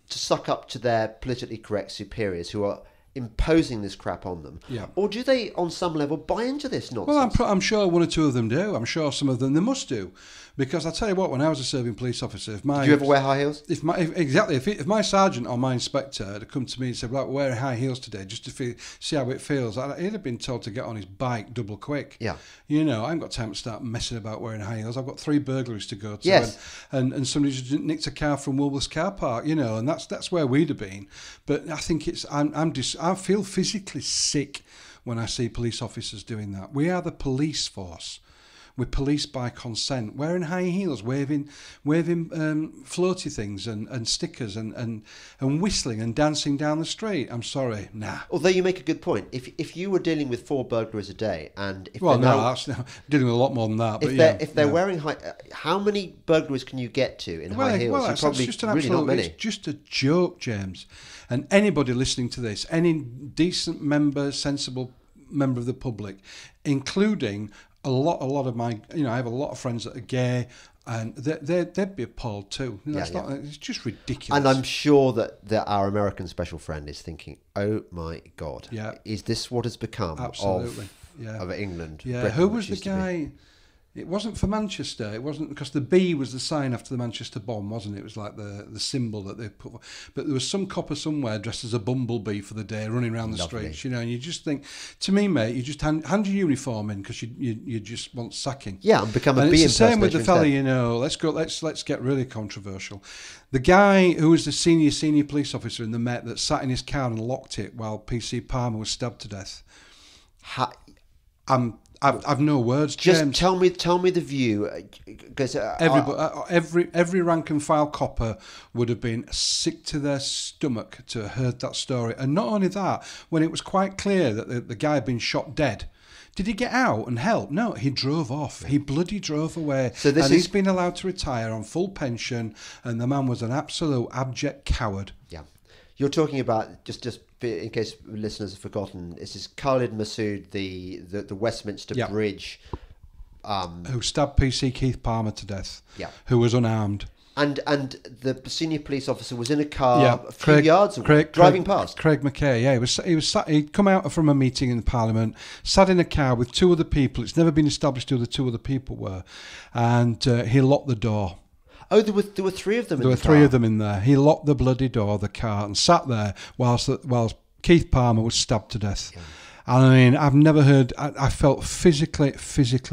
to suck up to their politically correct superiors who are imposing this crap on them, or do they, on some level, buy into this nonsense? Well, I'm sure one or two of them do. I'm sure some of them they must do, because I tell you what, when I was a serving police officer, did you ever wear high heels? If my sergeant or my inspector had come to me and said, "Right, we're wearing high heels today, just to see how it feels," he'd have been told to get on his bike double quick. Yeah, I haven't got time to start messing about wearing high heels. I've got 3 burglaries to go to. Yes, and somebody just nicked a car from Woolworths car park. And that's where we'd have been. But I think I feel physically sick when I see police officers doing that. We are the police force. We're policed by consent, wearing high heels, waving floaty things and stickers and whistling and dancing down the street. I'm sorry, nah. Although you make a good point. If you were dealing with 4 burglaries a day, and that's dealing with a lot more than that. If they're wearing high, how many burglaries can you get to in high heels? Well, that's just not many. It's just a joke, James. And anybody listening to this, any decent member, sensible member of the public, including a lot of my, I have a lot of friends that are gay, and they'd be appalled too. It's just ridiculous. And I'm sure that our American special friend is thinking, "Oh my God, is this what has become of England?" Yeah, Britain, who was the guy? It wasn't for Manchester. It wasn't, because the B was the sign after the Manchester bomb, wasn't it? It was like the symbol that they put. But there was some copper somewhere dressed as a bumblebee for the day, running around the streets, and you just think, to me, mate, you just hand your uniform in because you just want sacking. Yeah, and become a B. It's the same with the fella, instead. Let's get really controversial. The guy who was the senior police officer in the Met that sat in his car and locked it while PC Palmer was stabbed to death. I've no words, James. Just tell me the view, because every rank and file copper would have been sick to their stomach to have heard that story. And not only that, when it was quite clear that the guy had been shot dead, did he get out and help? No, he drove off. He bloody drove away. He's been allowed to retire on full pension, and the man was an absolute abject coward. Yeah. You're talking about, just in case listeners have forgotten, this is Khalid Masood, the Westminster Bridge, who stabbed PC Keith Palmer to death. Yeah, who was unarmed. And the senior police officer was in a car a few yards away, driving past. Craig McKay, he'd come out from a meeting in Parliament, sat in a car with two other people. It's never been established who the two other people were, and he locked the door. Oh, there were three of them. There were three of them in there. He locked the bloody door of the car and sat there whilst Keith Palmer was stabbed to death. Yeah. And I mean, I've never heard. I felt physically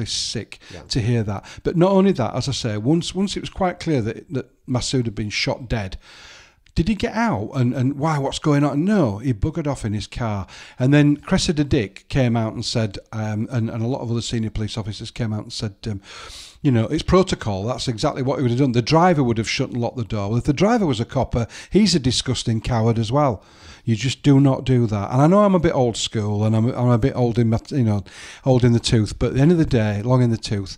sick to hear that. But not only that, as I say, once it was quite clear that Masood had been shot dead, did he get out and why? What's going on? No, he buggered off in his car. And then Cressida Dick came out and said, and a lot of other senior police officers came out and said, it's protocol. That's exactly what he would have done. The driver would have shut and locked the door. Well, if the driver was a copper, he's a disgusting coward as well. You just do not do that. And I know I'm a bit old school and I'm a bit old in the tooth. But at the end of the day, long in the tooth.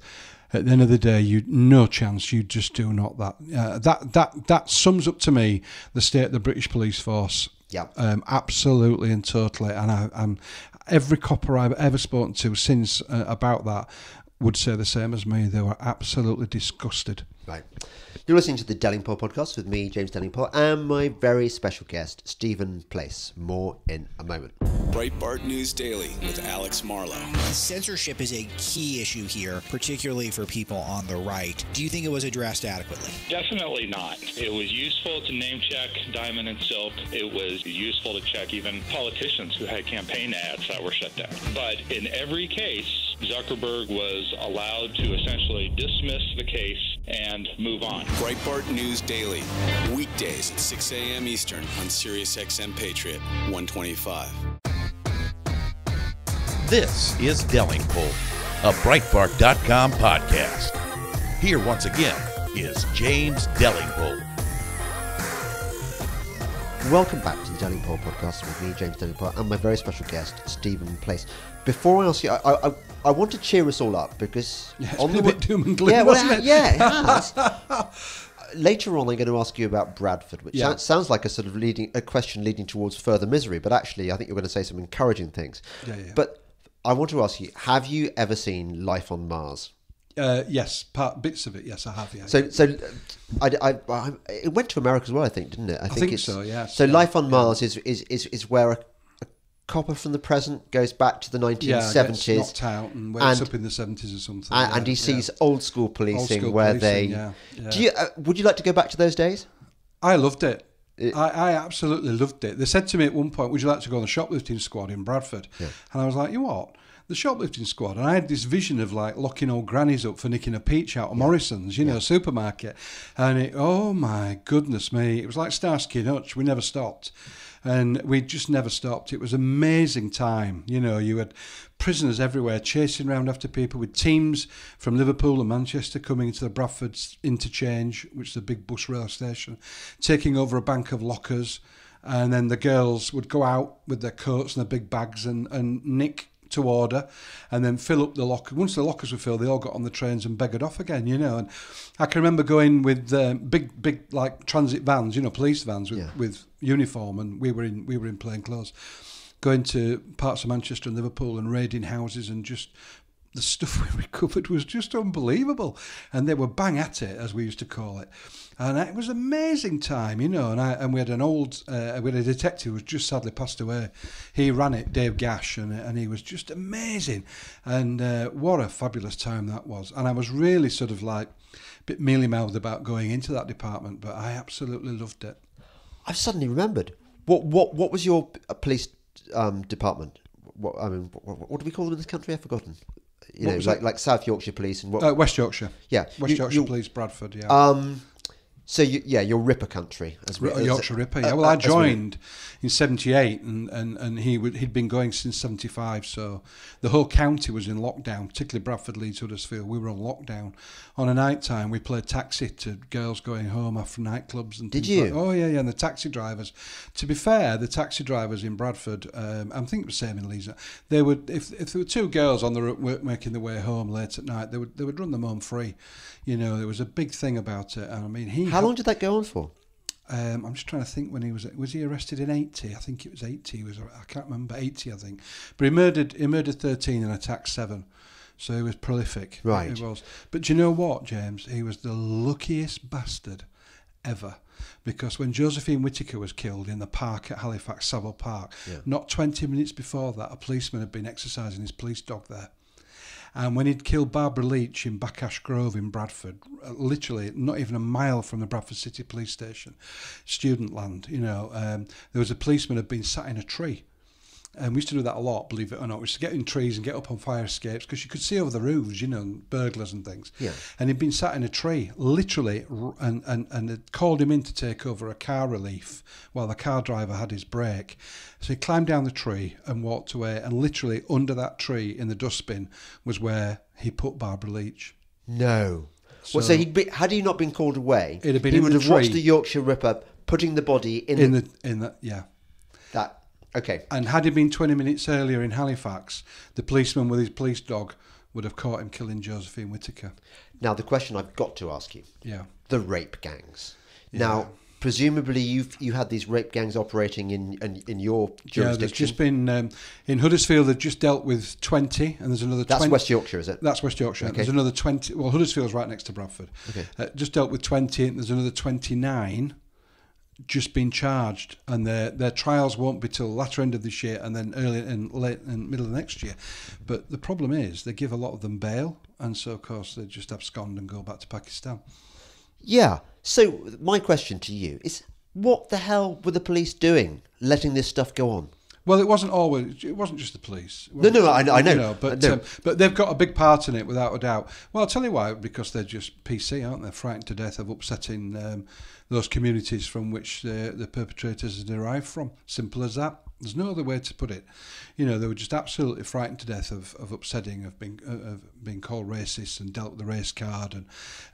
At the end of the day, no chance. You just do not that. That sums up to me the state of the British police force. Yeah, absolutely and totally. And every copper I've ever spoken to since about that would say the same as me. They were absolutely disgusted. Right. You're listening to the Delingpole podcast with me, James Delingpole, and my very special guest, Stephen Place. More in a moment. Breitbart News Daily with Alex Marlowe. Censorship is a key issue here, particularly for people on the right. Do you think it was addressed adequately? Definitely not. It was useful to name check Diamond and Silk. It was useful to check even politicians who had campaign ads that were shut down. But in every case, Zuckerberg was allowed to essentially dismiss the case and move on. Breitbart News Daily, weekdays at 6 a.m. Eastern on Sirius XM Patriot 125. This is Delingpole, a Breitbart.com podcast. Here once again is James Delingpole. Welcome back to the Delingpole podcast with me, James Delingpole, and my very special guest, Stephen Place. Before I ask you, I want to cheer us all up because it's been a bit doom and gloom, wasn't it? Yeah, it has. Later on, I'm going to ask you about Bradford, which sounds like a sort of a question leading towards further misery. But actually, I think you're going to say some encouraging things. Yeah. But I want to ask you: have you ever seen Life on Mars? Yes, bits of it. Yes, I have. Yeah. So it went to America as well, I think, didn't it? I think so. Yes. So Life on Mars is where a copper from the present goes back to the 1970s. Gets knocked out and wakes up in the 70s or something. And he sees old school policing where they. Yeah. Do you? Would you like to go back to those days? I loved it. I absolutely loved it. They said to me at one point, "Would you like to go on the shoplifting squad in Bradford?" Yeah. And I was like, "You what? The shoplifting squad?" And I had this vision of like locking old grannies up for nicking a peach out of Morrison's, supermarket. And oh my goodness me, it was like Starsky and Hutch. We never stopped. And we just never stopped. It was an amazing time. You had prisoners everywhere chasing around after people with teams from Liverpool and Manchester coming into the Bradford interchange, which is a big bus rail station, taking over a bank of lockers. And then the girls would go out with their coats and their big bags and nick to order and then fill up the locker. Once the lockers were filled, they all got on the trains and beggared off again, And I can remember going with big like transit vans, police vans with uniform, and we were in plain clothes, going to parts of Manchester and Liverpool and raiding houses, and just the stuff we recovered was just unbelievable. And they were bang at it, as we used to call it. And it was an amazing time, And we had we had a detective who was just sadly passed away. He ran it, Dave Gash, and he was just amazing. And what a fabulous time that was. And I was really sort of like a bit mealy-mouthed about going into that department, but I absolutely loved it. I've suddenly remembered. What was your police department? What do we call them in this country? I've forgotten. Like South Yorkshire Police and what? West Yorkshire. Yeah, West Yorkshire Police, Bradford. Yeah. So you're Ripper country, Yorkshire Ripper. Yeah. Well, I joined in '78, and he'd been going since '75. So the whole county was in lockdown, particularly Bradford, Leeds, Huddersfield. We were on lockdown. On a night time, we played taxi to girls going home after nightclubs and things. Did you? Like, oh yeah. And the taxi drivers. To be fair, the taxi drivers in Bradford, I think it was the same in Leeds. They would, if there were two girls on the route making their way home late at night, they would run them home free. There was a big thing about it. And I mean, how long did that go on for? I'm just trying to think when he was he arrested in 80? I think it was 80. I can't remember, 80 I think. But he murdered 13 and attacked 7. So he was prolific. Right. He was. But do you know what, James? He was the luckiest bastard ever. Because when Josephine Whittaker was killed in the park at Halifax, Savile Park, not 20 minutes before that, a policeman had been exercising his police dog there. And when he'd killed Barbara Leach in Backash Grove in Bradford, literally not even a mile from the Bradford City Police Station, student land, there was a policeman who had been sat in a tree. And we used to do that a lot, believe it or not. We used to get in trees and get up on fire escapes because you could see over the roofs, burglars and things. Yeah. And he'd been sat in a tree, literally, and had called him in to take over a car relief while the car driver had his break. So he climbed down the tree and walked away, and literally under that tree in the dustbin was where he put Barbara Leach. No. So had he not been called away, he would have watched the Yorkshire Ripper putting the body in the yeah. That. Okay. And had he been 20 minutes earlier in Halifax, the policeman with his police dog would have caught him killing Josephine Whittaker. Now, the question I've got to ask you. Yeah. The rape gangs. Yeah. Now, presumably you had these rape gangs operating in your jurisdiction. Yeah, there's just been, in Huddersfield, they've just dealt with 20, and there's another 20. That's West Yorkshire, is it? That's West Yorkshire. Okay. There's another 20. Well, Huddersfield's right next to Bradford. Okay. Just dealt with 20, and there's another 29 just been charged, and their trials won't be till latter end of this year and then early and late and middle of next year. But the problem is they give a lot of them bail, and so of course they just abscond and go back to Pakistan. Yeah. So my question to you is, what the hell were the police doing, letting this stuff go on? Well, it wasn't just the police. No, I know. But they've got a big part in it, without a doubt. Well, I'll tell you why, because they're just PC, aren't they? Frightened to death of upsetting those communities from which the perpetrators are derived from. Simple as that. There's no other way to put it. They were just absolutely frightened to death of upsetting, of being called racist and dealt with the race card.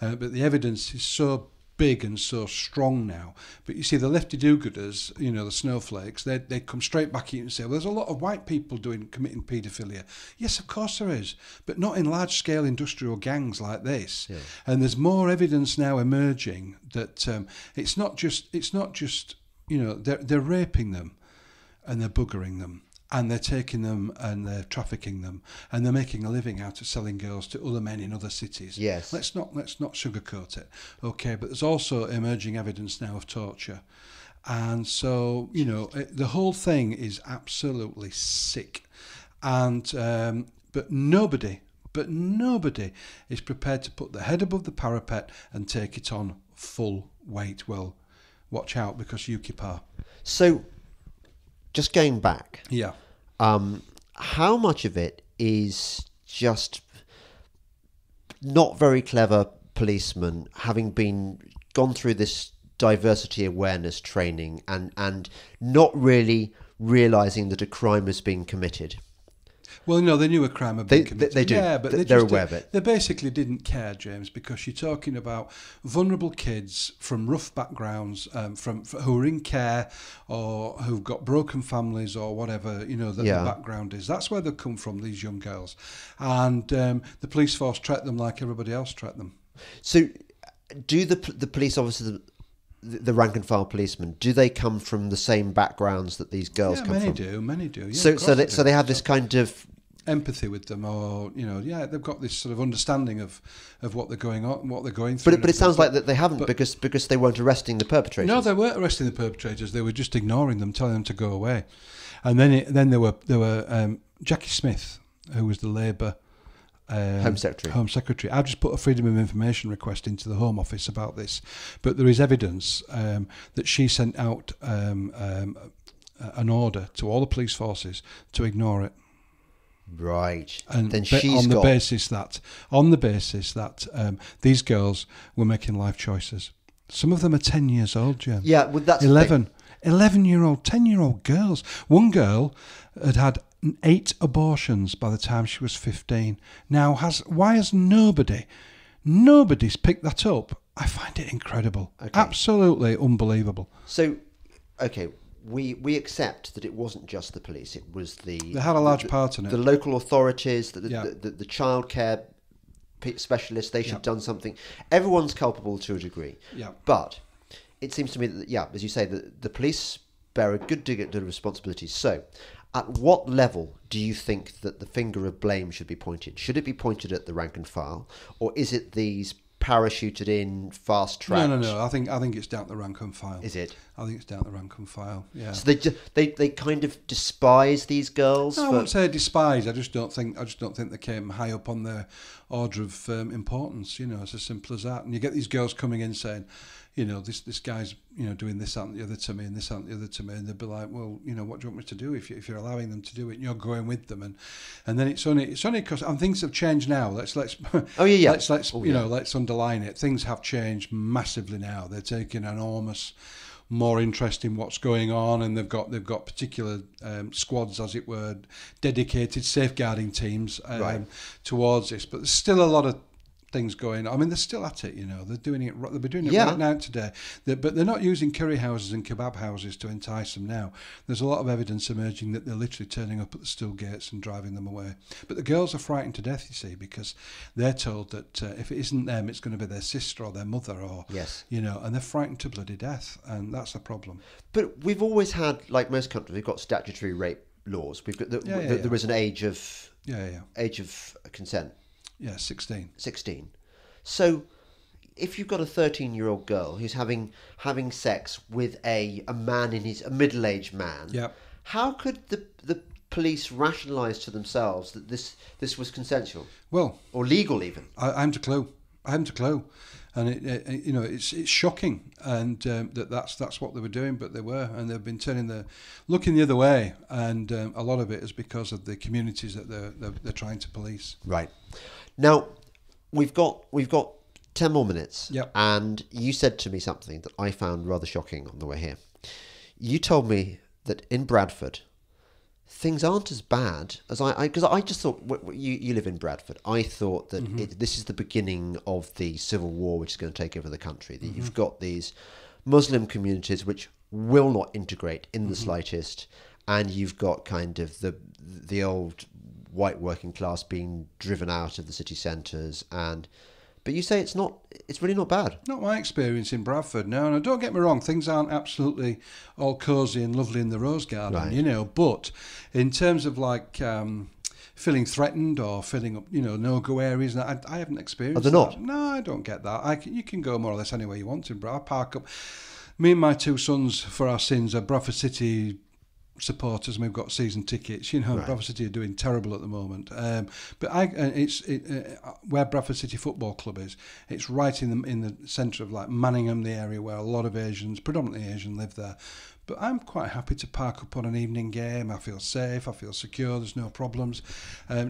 But the evidence is so big and so strong now. But you see, the lefty do-gooders, the snowflakes, they come straight back at you and say, well, there's a lot of white people committing paedophilia. Yes, of course there is, but not in large-scale industrial gangs like this. Yeah. And there's more evidence now emerging that it's not just they're raping them and they're buggering them. And they're taking them and they're trafficking them, and they're making a living out of selling girls to other men in other cities. Yes. Let's not sugarcoat it. Okay, but there's also emerging evidence now of torture. And so, the whole thing is absolutely sick. And but nobody is prepared to put their head above the parapet and take it on full weight. Well, watch out, because UKIP are. So, just going back, yeah. How much of it is just not very clever policemen having gone through this diversity awareness training and not really realising that a crime has been committed? Well, no, they knew a crime had been committed. They do. Yeah, but they're aware of it. They basically didn't care, James, because you're talking about vulnerable kids from rough backgrounds, who are in care or who've got broken families or whatever, the background is. That's where they come from, these young girls. And the police force treat them like everybody else treat them. So do the police officers, the rank and file policemen, do they come from the same backgrounds that these girls come from? Many do. Yeah, so they have this kind of empathy with them, or they've got this sort of understanding of what they're going on, what they're going through. But it sounds like that they haven't, because they weren't arresting the perpetrators. No, they weren't arresting the perpetrators. They were just ignoring them, telling them to go away. And then there were Jackie Smith, who was the Labour Home Secretary. I've just put a Freedom of Information request into the Home Office about this, but there is evidence that she sent out an order to all the police forces to ignore it. Right, and then on the basis that these girls were making life choices. Some of them are 10 years old, Jim. Yeah, well, that's 11-year-old, 10-year-old girls. One girl had 8 abortions by the time she was 15. Now, why has nobody's picked that up? I find it incredible. Okay. Absolutely unbelievable. So, okay, we accept that it wasn't just the police. It was they had a large part in it. The local authorities, the childcare specialists, they should have done something. Everyone's culpable to a degree. Yeah. But it seems to me that, as you say, the police bear a good deal of responsibility. So, at what level do you think that the finger of blame should be pointed? Should it be pointed at the rank and file, or is it these parachuted in, fast tracked? No. I think it's down the rank and file. Is it? I think it's down the rank and file. Yeah. So they kind of despise these girls. No, I wouldn't say despise. I just don't think they came high up on their order of importance. It's as simple as that. And you get these girls coming in saying, this guy's doing this, that, and the other to me, and this, that, and the other to me, and they'll be like, well, what do you want me to do if you're allowing them to do it and you're going with them, and then it's only because things have changed now. Let's oh yeah. Let's underline it. Things have changed massively now. They're taking enormous more interest in what's going on, and they've got particular squads, as it were, dedicated safeguarding teams towards this. But there's still a lot of things going on. I mean, they're still at it, they're doing it. They'll be doing it right now today. But they're not using curry houses and kebab houses to entice them now. There's a lot of evidence emerging that they're literally turning up at the stool gates and driving them away. But the girls are frightened to death, you see, because they're told that if it isn't them, it's going to be their sister or their mother, or and they're frightened to bloody death, and that's the problem. But we've always had, like most countries, we've got statutory rape laws. We've got there was an age of consent. Yeah, 16. 16. So, if you've got a 13-year-old girl who's having sex with a man a middle-aged man, how could the police rationalise to themselves that this was consensual? Well, or legal even? I haven't a clue. And it's shocking, and that's what they were doing, but they were, and they've been looking the other way, and a lot of it is because of the communities that they're trying to police. Right. Now, we've got 10 more minutes, Yep. And you said to me something that I found rather shocking on the way here. You told me that in Bradford, things aren't as bad as because I just thought, you live in Bradford, I thought that this is the beginning of the civil war which is going to take over the country, that you've got these Muslim communities which will not integrate in the slightest, and you've got kind of the old white working class being driven out of the city centres, but you say it's really not bad. Not my experience in Bradford. No, don't get me wrong, things aren't absolutely all cosy and lovely in the Rose Garden, but in terms of feeling threatened or filling up, no-go areas, I haven't experienced that. Not? No, I don't get that. You can go more or less anywhere you want to, but I park up. Me and my two sons, for our sins, are Bradford City supporters, and we've got season tickets. Bradford City are doing terrible at the moment. But where Bradford City Football Club is, it's right in the centre of Manningham, the area where a lot of Asians, predominantly Asian, live there. But I'm quite happy to park up on an evening game. I feel safe, I feel secure, there's no problems.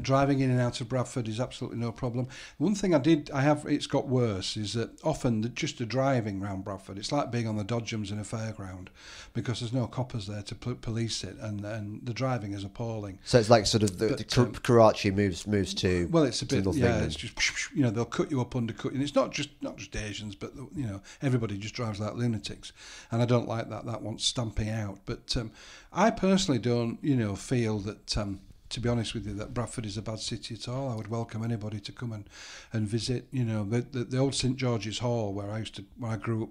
Driving in and out of Bradford is absolutely no problem. One thing it's got worse, is that often just the driving around Bradford, it's like being on the Dodgems in a fairground, because there's no coppers there to police it, and the driving is appalling. So it's like sort of Karachi moves to. Well, it's a bit, North England. It's just, they'll cut you up, undercut you, and it's not just Asians, but everybody just drives like lunatics, and I don't like that. That wants stamping out. But I personally don't, feel that, to be honest with you, that Bradford is a bad city at all. I would welcome anybody to come and visit. The old St George's Hall where I grew up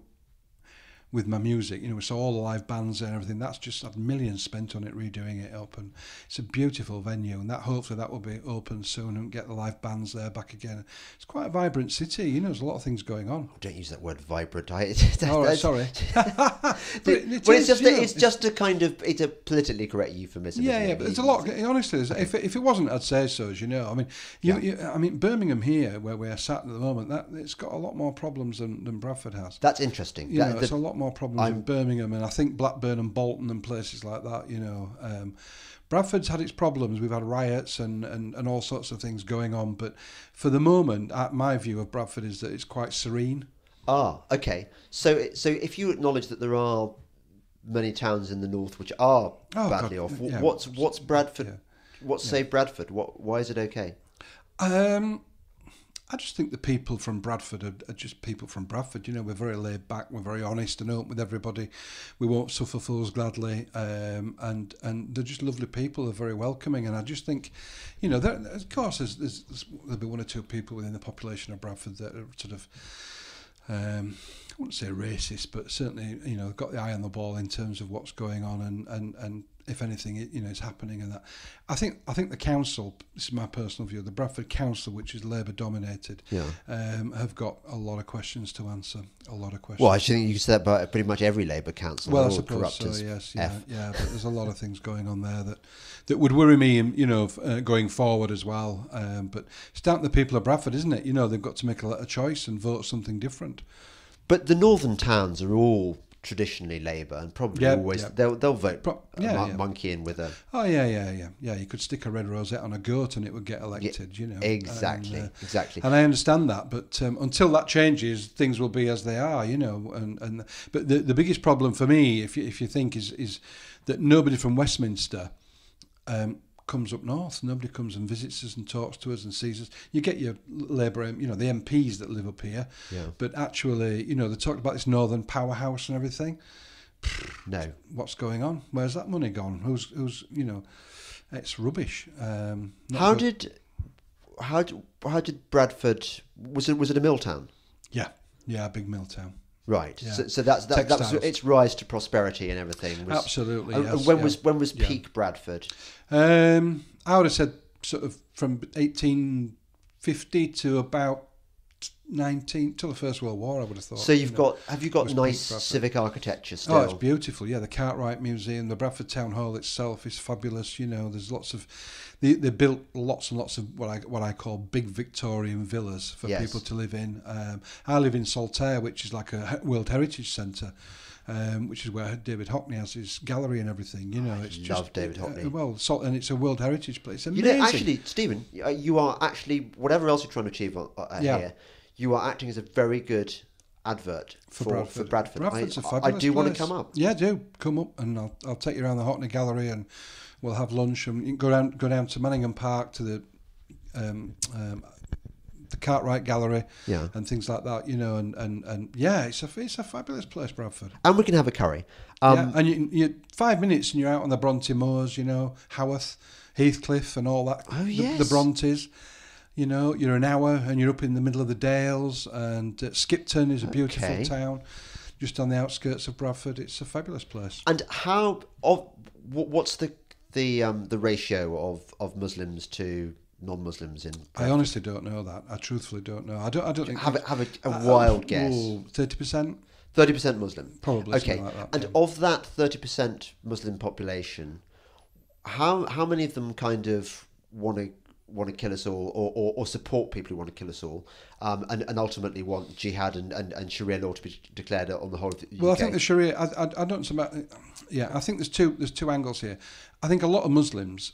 with my music, we saw all the live bands and everything. That's just had millions spent on it, redoing it up, and it's a beautiful venue, and hopefully that will be open soon and get the live bands there back again. It's quite a vibrant city, there's a lot of things going on. Don't use that word vibrant. Sorry. It's just a kind of, it's a politically correct euphemism. Yeah, but there's a lot. Honestly, if it wasn't, I'd say so. I mean, Birmingham here, where we're sat at the moment, it's got a lot more problems than Bradford has. That's interesting. It's a lot more problems in Birmingham, and I think Blackburn and Bolton and places like that. Bradford's had its problems. We've had riots and all sorts of things going on, but for the moment, my view of Bradford is that it's quite serene. Ah, okay. So if you acknowledge that there are many towns in the north which are badly off, what's Bradford? Save Bradford? Why is it okay? I just think the people from Bradford are just people from Bradford. We're very laid back, we're very honest and open with everybody. We won't suffer fools gladly, and they're just lovely people. They're very welcoming, and I just think, of course, there'll be one or two people within the population of Bradford that are sort of, I wouldn't say racist, but certainly, got the eye on the ball in terms of what's going on, and if anything, it's happening. And that I think the council, this is my personal view, the Bradford Council, which is Labour dominated, have got a lot of questions to answer. A lot of questions. Well, I think you can say that about pretty much every Labour council. Well, I suppose so. Yes, yeah. But there's a lot of things going on there that would worry me, going forward as well. But it's down to the people of Bradford, isn't it? They've got to make a choice and vote something different. But the northern towns are all traditionally Labour, and probably always they'll vote monkey in with a. Oh yeah. You could stick a red rosette on a goat and it would get elected. Exactly. And I understand that, but until that changes, things will be as they are. But the biggest problem for me, if you think, is that nobody from Westminster comes up north. Nobody comes and visits us and talks to us and sees us. You get your Labour, the MPs that live up here, but actually, they talked about this northern powerhouse and everything. No, what's going on? Where's that money gone? Who's it's rubbish. How did Bradford? Was it a mill town? Yeah, a big mill town. Right. Yeah. So that was its rise to prosperity and everything. Absolutely. Yes, when was peak Bradford? I would have said sort of from 1850 to about 19 till the First World War. I would have thought. So have you got nice civic architecture still? Oh, it's beautiful. Yeah, the Cartwright Museum, the Bradford Town Hall itself is fabulous. There's lots of they built lots and lots of what I call big Victorian villas for people to live in. I live in Saltaire, which is like a World Heritage Centre. Which is where David Hockney has his gallery and everything. I love David Hockney. And it's a World Heritage place. It's amazing. Actually, Stephen, you are actually, whatever else you're trying to achieve here, you are acting as a very good advert for Bradford. Bradford's a fabulous I do place. want to come up. Yeah, do come up, and I'll take you around the Hockney Gallery, and we'll have lunch, and you can go down to Manningham Park to the Cartwright Gallery, and things like that, and it's a fabulous place, Bradford. And we can have a curry. And you 5 minutes and you're out on the Bronte Moors, Haworth, Heathcliff, and all that. Oh yes, the Brontes. You're an hour and you're up in the middle of the Dales, and Skipton is a beautiful town, just on the outskirts of Bradford. It's a fabulous place. And what's the ratio of Muslims to non-Muslims in Bradford? I honestly don't know that. I truthfully don't know. I don't think. Have a wild guess. 30%. 30% Muslim. Probably. Okay. Like that, and of that 30% Muslim population, how many of them kind of want to kill us all, or support people who want to kill us all, and ultimately want jihad and Sharia law to be declared on the whole of the UK? Well, I think the Sharia. I don't know about. Yeah, I think there's two angles here. I think a lot of Muslims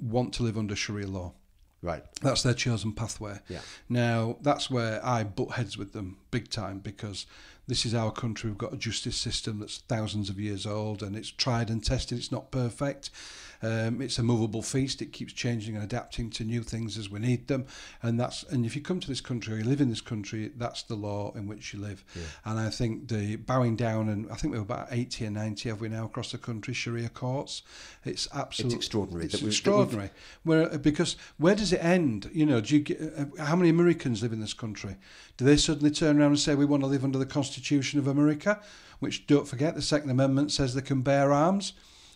want to live under Sharia law. Right. That's their chosen pathway. Yeah. Now, that's where I butt heads with them big time, because this is our country. We've got a justice system that's thousands of years old, and it's tried and tested. It's not perfect. It's a movable feast. It keeps changing and adapting to new things as we need them. And if you come to this country or you live in this country, that's the law in which you live. Yeah. And I think the bowing down, and I think we're about 80 or 90, have we now, across the country, Sharia courts. It's absolutely extraordinary. It's extraordinary. Because where does it end? Do you get, how many Americans live in this country? Do they suddenly turn around and say we want to live under the Constitution of America, which, don't forget, the Second Amendment says they can bear arms?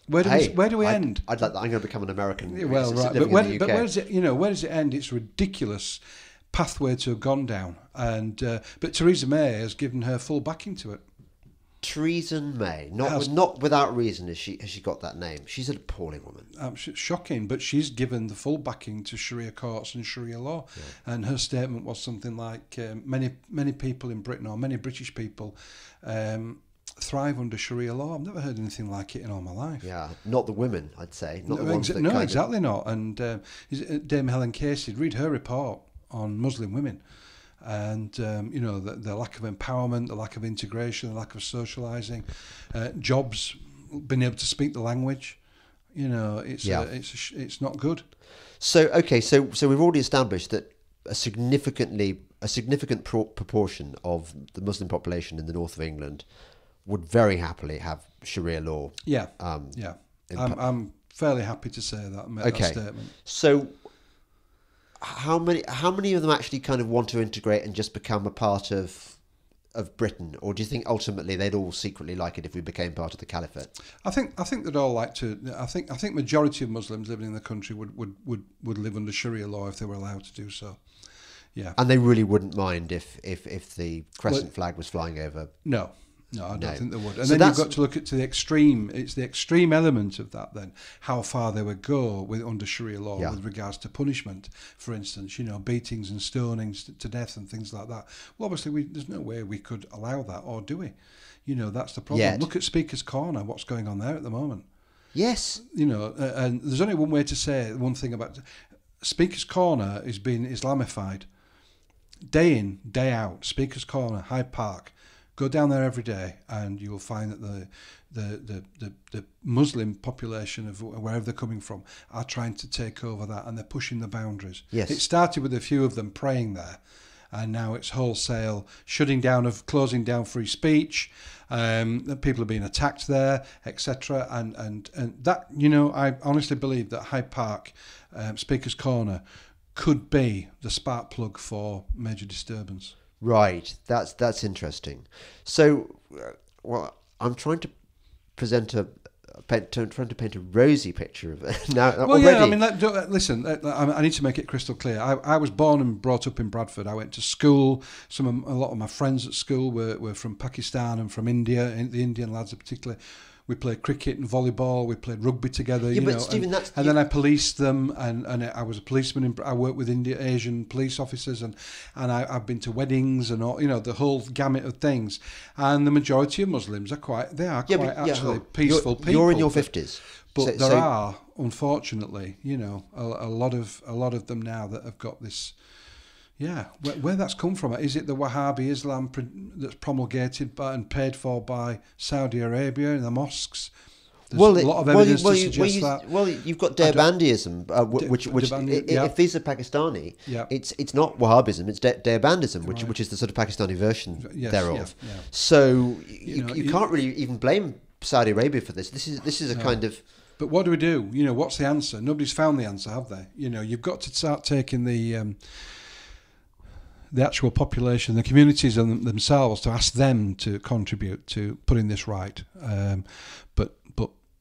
Where do we end? I'd like that. I'm going to become an American. Well, right. But where does it? Where does it end? It's a ridiculous pathway to have gone down. And but Theresa May has given her full backing to it. Theresa May, not without reason has she got that name. She's an appalling woman. Shocking, but she's given the full backing to Sharia courts and Sharia law. Yeah. And her statement was something like, many people in Britain, or many British people, thrive under Sharia law. I've never heard anything like it in all my life. Yeah, not the women, I'd say. Not the ones that exactly not. And Dame Helen Casey, read her report on Muslim women, and the lack of empowerment, the lack of integration, the lack of socialising, jobs, being able to speak the language. It's not good. So we've already established that a significant proportion of the Muslim population in the north of England would very happily have Sharia law. Yeah, I'm fairly happy to say that. Make that statement. So, how many of them actually kind of want to integrate and just become a part of Britain, or do you think ultimately they'd all secretly like it if we became part of the caliphate? I think they'd all like to. I think majority of Muslims living in the country would live under Sharia law if they were allowed to do so. Yeah, and they really wouldn't mind if the crescent flag was flying over. No, I don't think they would. And so then you've got to look to the extreme. It's the extreme element of that. Then how far they would go with under Sharia law with regards to punishment, for instance, beatings and stonings to death and things like that. Well, obviously, there's no way we could allow that, or do we? That's the problem. Yet. Look at Speaker's Corner. What's going on there at the moment? Yes. And there's only one way to say one thing about Speaker's Corner is being Islamified. Day in, day out, Speaker's Corner, Hyde Park. Go down there every day, and you will find that the Muslim population of wherever they're coming from are trying to take over that, and they're pushing the boundaries. Yes. It started with a few of them praying there, and now it's wholesale closing down free speech. People are being attacked there, etc. And that, I honestly believe that Hyde Park, Speaker's Corner, could be the spark plug for major disturbance. Right, that's interesting. So, I'm trying to paint a rosy picture of it now. Well, already. yeah, I mean, listen. I need to make it crystal clear. I was born and brought up in Bradford. I went to school. A lot of my friends at school were from Pakistan and from India. The Indian lads, in particular. We played cricket and volleyball. We played rugby together. Yeah, but Stephen, then I policed them, and I was a policeman. I worked with Asian police officers, and I've been to weddings and all, the whole gamut of things. And the majority of Muslims are quite peaceful people. You're in your 50s, but there are, unfortunately, a lot of them now that have got this. Yeah, where that's come from? Is it the Wahhabi Islam that's promulgated and paid for by Saudi Arabia in the mosques? There's a lot of evidence to suggest that. Well, you've got Deobandism, which if these are Pakistani, it's not Wahhabism, it's Deobandism, which is the sort of Pakistani version thereof. Yeah. So you can't really even blame Saudi Arabia for this. This is a kind of. But what do we do? What's the answer? Nobody's found the answer, have they? You've got to start taking the actual population, the communities themselves, to ask them to contribute to putting this right. But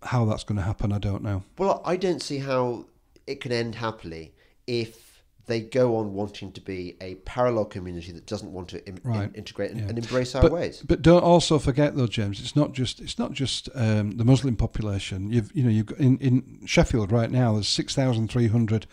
how that's going to happen, I don't know. Well, I don't see how it can end happily if they go on wanting to be a parallel community that doesn't want to integrate and embrace our ways. But don't also forget, though, James, it's not just the Muslim population. You've got in Sheffield right now. There's 6,300.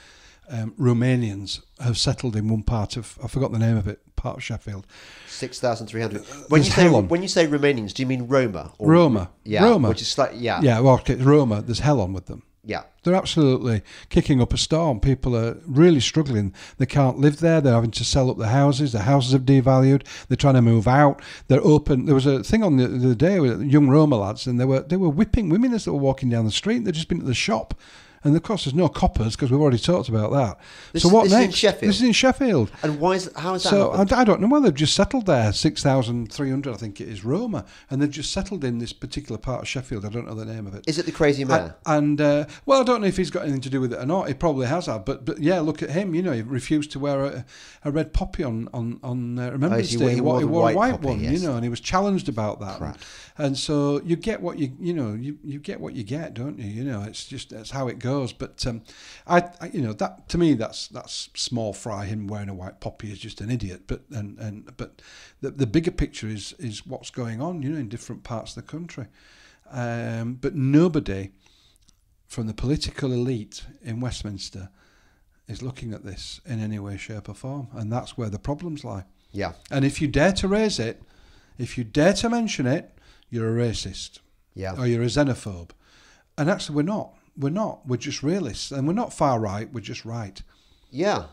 Romanians have settled in one part of, I forgot the name of it, part of Sheffield. 6,300. When you say Romanians, do you mean Roma? Roma. Yeah. Roma. Which is slightly, yeah. Yeah, well, okay, Roma, there's hell on with them. Yeah. They're absolutely kicking up a storm. People are really struggling. They can't live there. They're having to sell up their houses. Their houses have devalued. They're trying to move out. They're open. There was a thing on the other day with young Roma lads, and they were whipping women as they were walking down the street. They'd just been to the shop. And of course, there's no coppers because we've already talked about that. This next? Is in Sheffield. This is in Sheffield. And how is that? So I don't know. Well, they've just settled there. 6,300, I think it is, Roma, and they've just settled in this particular part of Sheffield. I don't know the name of it. Is it the crazy mayor? Well, I don't know if he's got anything to do with it or not. He probably has had. But yeah, look at him. He refused to wear a red poppy on Remembrance Day. He wore a white poppy, one. Yes. And he was challenged about that. Right. And so you get what you get what you get, don't you? It's just that's how it goes. But that to me that's small fry. Him wearing a white poppy is just an idiot. But the bigger picture is what's going on, in different parts of the country. But nobody from the political elite in Westminster is looking at this in any way, shape, or form, and that's where the problems lie. Yeah. And if you dare to raise it, if you dare to mention it, you're a racist. Yeah. Or you're a xenophobe. And actually, we're not. We're just realists. And we're not far right. We're just right. Yeah.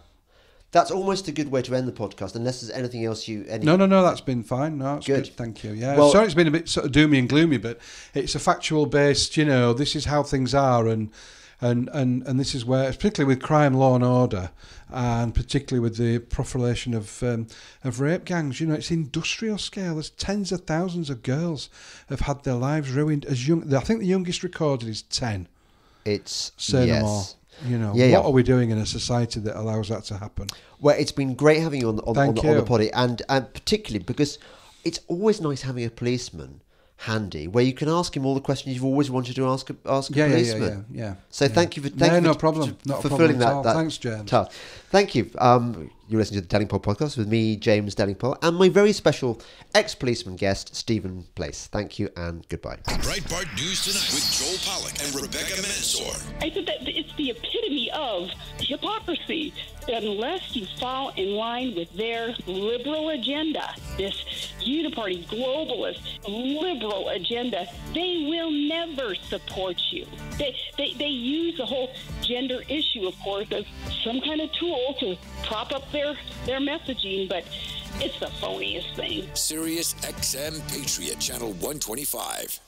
That's almost a good way to end the podcast, unless there's anything else No, that's been fine. No, it's good. Thank you. Yeah. Well, sorry it's been a bit sort of doomy and gloomy, but it's a factual based, this is how things are, and this is where, particularly with crime, law and order, and particularly with the proliferation of rape gangs, it's industrial scale. There's tens of thousands of girls have had their lives ruined as young. I think the youngest recorded is 10. It's no more. What are we doing in a society that allows that to happen? Well, it's been great having you on the poddy, and particularly because it's always nice having a policeman handy where you can ask him all the questions you've always wanted to ask a policeman. Yeah. So thank you for no problem. Not fulfilling that. that. Thanks, James. Task. Thank you. You're listening to the Delingpole podcast with me, James Delingpole, and my very special ex-policeman guest, Stephen Place. Thank you and goodbye. Breitbart News Tonight with Joel Pollack and Rebecca Mansour. I think that it's the epitome of hypocrisy. Unless you fall in line with their liberal agenda, this uniparty globalist liberal agenda, they will never support you. They use the whole gender issue, of course, as some kind of tool to prop up their messaging, but it's the phoniest thing. Sirius XM Patriot Channel 125.